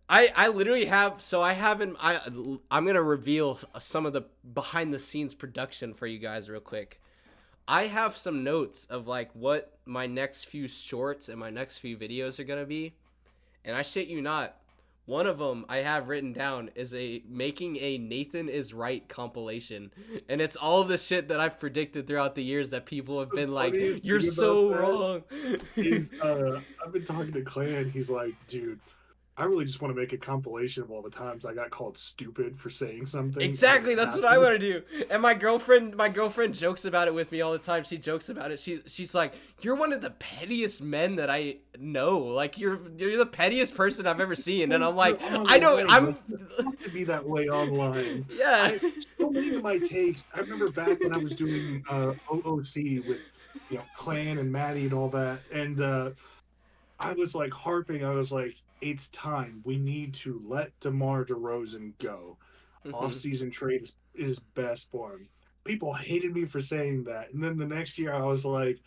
I literally have, so I haven't, I'm going to reveal some of the behind the scenes production for you guys real quick. I have some notes of like what my next few shorts and my next few videos are going to be. And I shit you not, one of them I have written down is making a Nathan is Right compilation. And it's all the shit that I've predicted throughout the years that people have been like, you're so wrong. I've been talking to Clan. He's like, dude, I really just want to make a compilation of all the times I got called stupid for saying something. Exactly, that's what I want to do. And my girlfriend jokes about it with me all the time. She jokes about it. She's like, "You're one of the pettiest men that I know. Like you're the pettiest person I've ever seen." And I'm like, I know I'm to be that way online. Yeah. So many of my takes. I remember back when I was doing OOC with Clan and Maddie and all that, and I was like harping. I was like, it's time. We need to let DeMar DeRozan go. Off-season trade is best for him. People hated me for saying that. And then the next year I was like,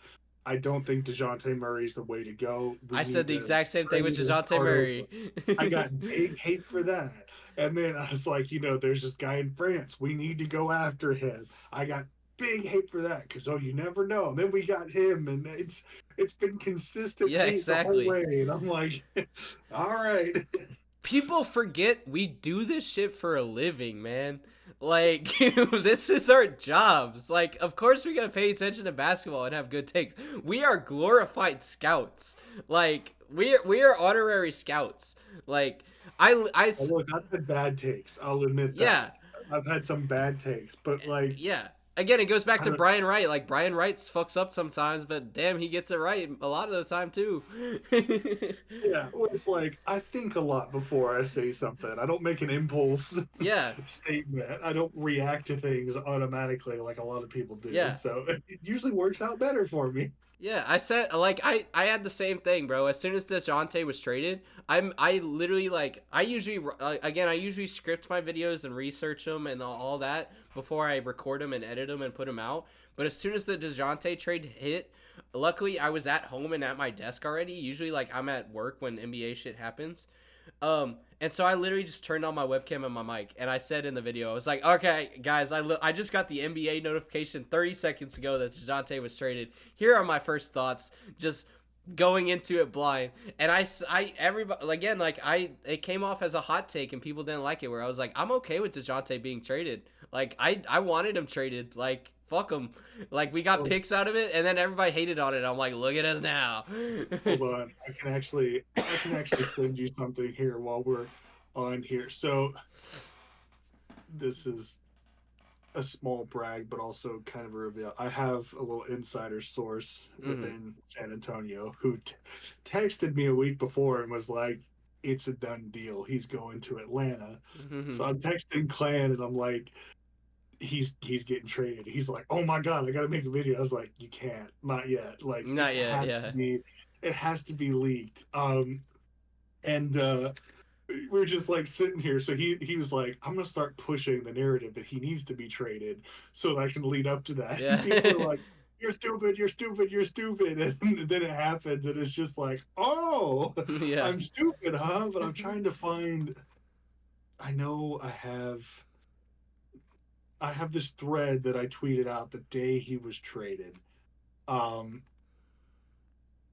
I don't think DeJounte Murray is the way to go. I said the exact same thing with DeJounte Murray. I got big hate for that. And then I was like, there's this guy in France. We need to go after him. I got big hate for that because you never know. And then we got him, and it's been consistent. Yeah, exactly. The whole way. And I'm like, all right. People forget we do this shit for a living, man. Like, this is our jobs. Like, of course we gotta pay attention to basketball and have good takes. We are glorified scouts. Like, we are honorary scouts. Like, look, I've had bad takes. I'll admit that. Yeah. I've had some bad takes, but like, yeah. Again, it goes back to Brian Wright. Like, Brian Wright fucks up sometimes, but damn, he gets it right a lot of the time, too. Yeah, it's like, I think a lot before I say something. I don't make an impulse statement. I don't react to things automatically like a lot of people do. Yeah. So it usually works out better for me. Yeah, I said, like, I had the same thing, bro. As soon as DeJounte was traded, I literally, like, I usually script my videos and research them and all that before I record them and edit them and put them out. But as soon as the DeJounte trade hit, luckily I was at home and at my desk already. Usually, like, I'm at work when NBA shit happens. And so I literally just turned on my webcam and my mic, and I said in the video, I was like, okay, guys, I just got the NBA notification 30 seconds ago that DeJounte was traded. Here are my first thoughts, just going into it blind. And everybody, again, like, it came off as a hot take, and people didn't like it, where I was like, I'm okay with DeJounte being traded. Like, I wanted him traded. Like, fuck him. Like, we got picks out of it, and then everybody hated on it. I'm like, look at us now. Hold on. I can actually send you something here while we're on here. So this is a small brag, but also kind of a reveal. I have a little insider source within San Antonio who texted me a week before and was like, it's a done deal. He's going to Atlanta. So I'm texting Clan, and I'm like, he's getting traded. He's like, oh my god, I gotta make a video. I was like, you can't, not yet. Like, not yet. It has to be leaked. And we were just like sitting here. So he was like, I'm gonna start pushing the narrative that he needs to be traded so that I can lead up to that. Yeah. And people are like, you're stupid, you're stupid, you're stupid. And then it happens, and it's just like, oh, yeah. I'm stupid, huh? But I'm trying to find. I know I have this thread that I tweeted out the day he was traded.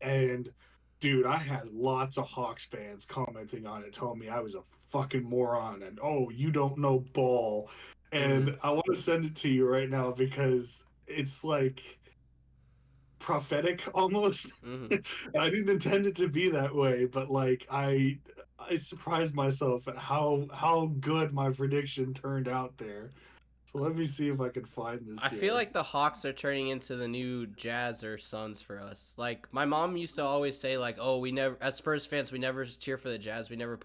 And dude, I had lots of Hawks fans commenting on it, telling me I was a fucking moron and, oh, you don't know ball. And I want to send it to you right now because it's like prophetic almost. I didn't intend it to be that way, but like I surprised myself at how good my prediction turned out there. So let me see if I can find this. I feel like the Hawks are turning into the new Jazz or Suns for us. Like, my mom used to always say, like, oh, we never, as Spurs fans, we never cheer for the Jazz. We never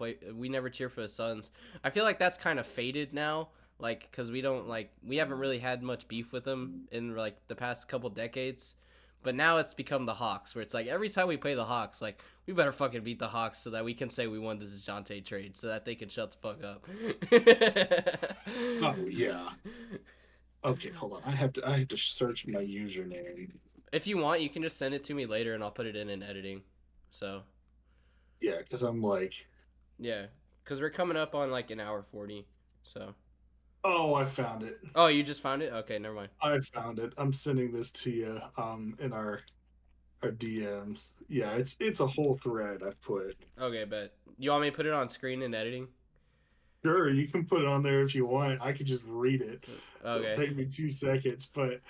cheer for the Suns. I feel like that's kind of faded now. Like, because we haven't really had much beef with them in, like, the past couple decades. But now it's become the Hawks, where it's like every time we play the Hawks, like we better fucking beat the Hawks so that we can say we won this DeJounte trade, so that they can shut the fuck up. Oh yeah. Okay, hold on. I have to search my username. If you want, you can just send it to me later, and I'll put it in editing. So Yeah, because I'm like, yeah, because we're coming up on like an hour 40. So oh, I found it. oh, you just found it? Okay, never mind. I found it. I'm sending this to you in our DMs. Yeah, it's a whole thread I put. Okay, bet. You want me to put it on screen in editing? Sure, you can put it on there if you want. I could just read it. It'll Okay. take me 2 seconds, but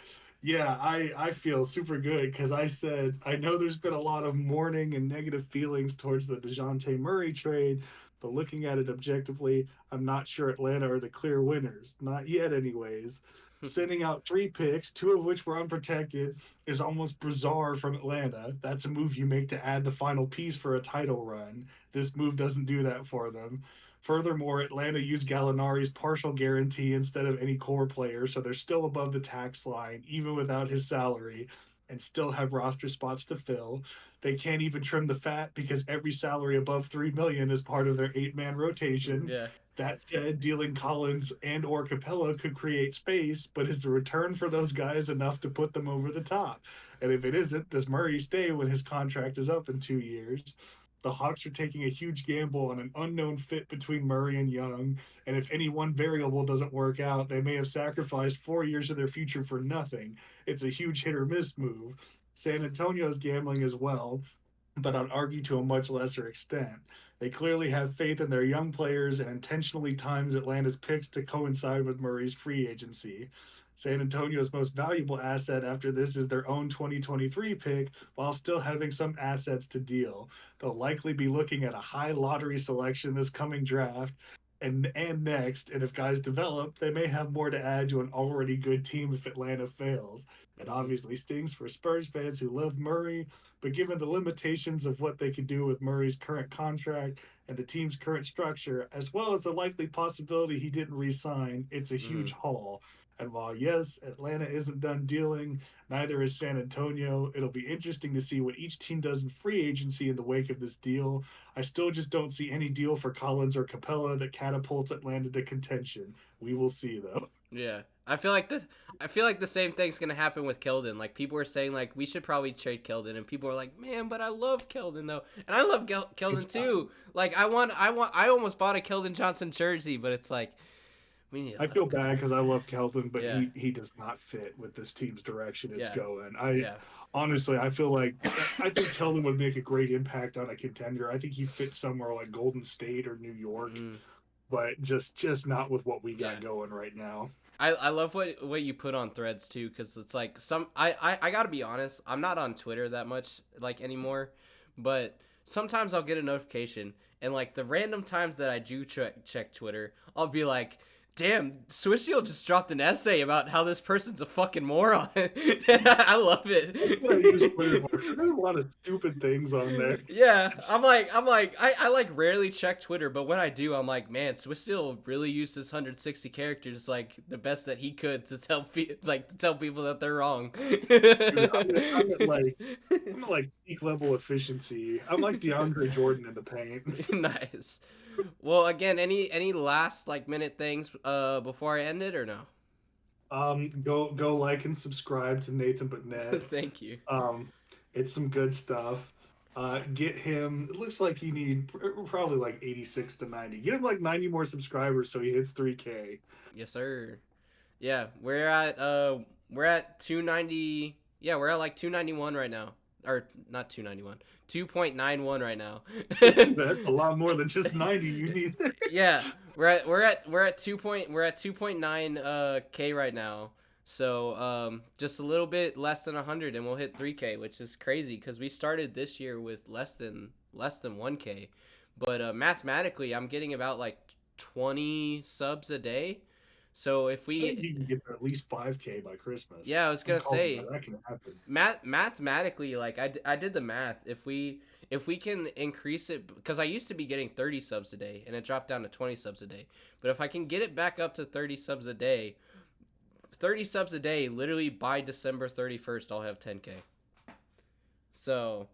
yeah, I feel super good because I said I know there's been a lot of mourning and negative feelings towards the DeJounte Murray trade, but looking at it objectively, I'm not sure Atlanta are the clear winners. Not yet, anyways. Sending out 3 picks, 2 of which were unprotected, is almost bizarre from Atlanta. That's a move you make to add the final piece for a title run. This move doesn't do that for them. Furthermore, Atlanta used Gallinari's partial guarantee instead of any core player, so they're still above the tax line, even without his salary, and still have roster spots to fill. They can't even trim the fat because every salary above 3 million is part of their 8-man rotation. Yeah. That said, dealing Collins and or Capella could create space, but is the return for those guys enough to put them over the top? And if it isn't, does Murray stay when his contract is up in 2 years? The Hawks are taking a huge gamble on an unknown fit between Murray and Young, and if any one variable doesn't work out, they may have sacrificed 4 years of their future for nothing. It's a huge hit or miss move. San Antonio's gambling as well, but I'd argue to a much lesser extent. They clearly have faith in their young players and intentionally times Atlanta's picks to coincide with Murray's free agency. San Antonio's most valuable asset after this is their own 2023 pick, while still having some assets to deal. They'll likely be looking at a high lottery selection this coming draft and next, and if guys develop, they may have more to add to an already good team if Atlanta fails. It Mm-hmm. obviously stings for Spurs fans who love Murray, but given the limitations of what they could do with Murray's current contract and the team's current structure, as well as the likely possibility he didn't re-sign, it's a Mm-hmm. huge haul. And while, yes, Atlanta isn't done dealing, neither is San Antonio. It'll be interesting to see what each team does in free agency in the wake of this deal. I still just don't see any deal for Collins or Capella that catapults Atlanta to contention. We will see, though. Yeah. I feel like this. I feel like the same thing's gonna happen with Keldon. Like people are saying, like we should probably trade Keldon, and people are like, "Man, but I love Keldon though, and I love Keldon It's too." Like I almost bought a Keldon Johnson jersey, but it's like we need to I let him feel go. bad because I love Kelvin, but Yeah, he does not fit with this team's direction it's yeah, going. I yeah. honestly I feel like I think Kelvin would make a great impact on a contender. I think he fits somewhere like Golden State or New York, Mm, but just not with what we yeah. got going right now. I love what you put on threads too, because it's like I gotta be honest, I'm not on Twitter that much like anymore, but sometimes I'll get a notification, and like the random times that I do check Twitter, I'll be like, damn, Swiss Shield just dropped an essay about how this person's a fucking moron. I love That's what I use Twitter it. for. There's a lot of stupid things on there. Yeah, I like rarely check Twitter, but when I do, I'm like, man, Swissill really used his 160 characters like the best that he could to tell people that they're wrong. Dude, I'm at like peak level efficiency. I'm like DeAndre Jordan in the paint. Nice. Well, again, any last like minute things before I end it or no? Go like and subscribe to Nathan But Net. Thank you. It's some good stuff. Get him. It looks like you need probably like 86 to 90. Get him like 90 more subscribers so he hits 3K. Yes, sir. Yeah, we're at 290. Yeah, we're at like 291 right now. Or not 291. 2.91 right now. That's a lot more than just 90 you need. Yeah, we're at 2.9 K right now. So just a little bit less than 100 and we'll hit 3K, which is crazy cuz we started this year with less than 1K. But mathematically, I'm getting about like 20 subs a day. So if I think we you can get at least 5K by Christmas. Yeah, I was I'm going to calling say that can happen. mathematically, like I did the math. If we can increase it, because I used to be getting 30 subs a day and it dropped down to 20 subs a day, but if I can get it back up to 30 subs a day, 30 subs a day, literally by December 31st I'll have 10K. So,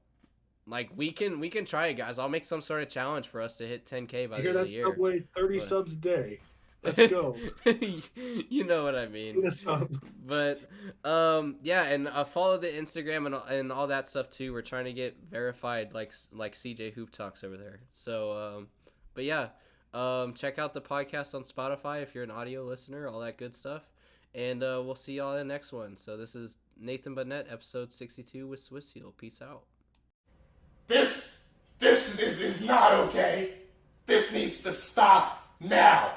like, we can try it, guys. I'll make some sort of challenge for us to hit 10K by You the hear end of that, the year. Subway? 30 But- subs a day. Let's go. You know what I mean. Get a sub. But yeah, and follow the Instagram and all that stuff too. We're trying to get verified like CJ Hoop Talks over there. So but yeah, check out the podcast on Spotify if you're an audio listener, all that good stuff. And we'll see y'all in the next one. So this is Nathan Burnett, episode 62 with Swiss Seal. Peace out. This is not okay. This needs to stop now.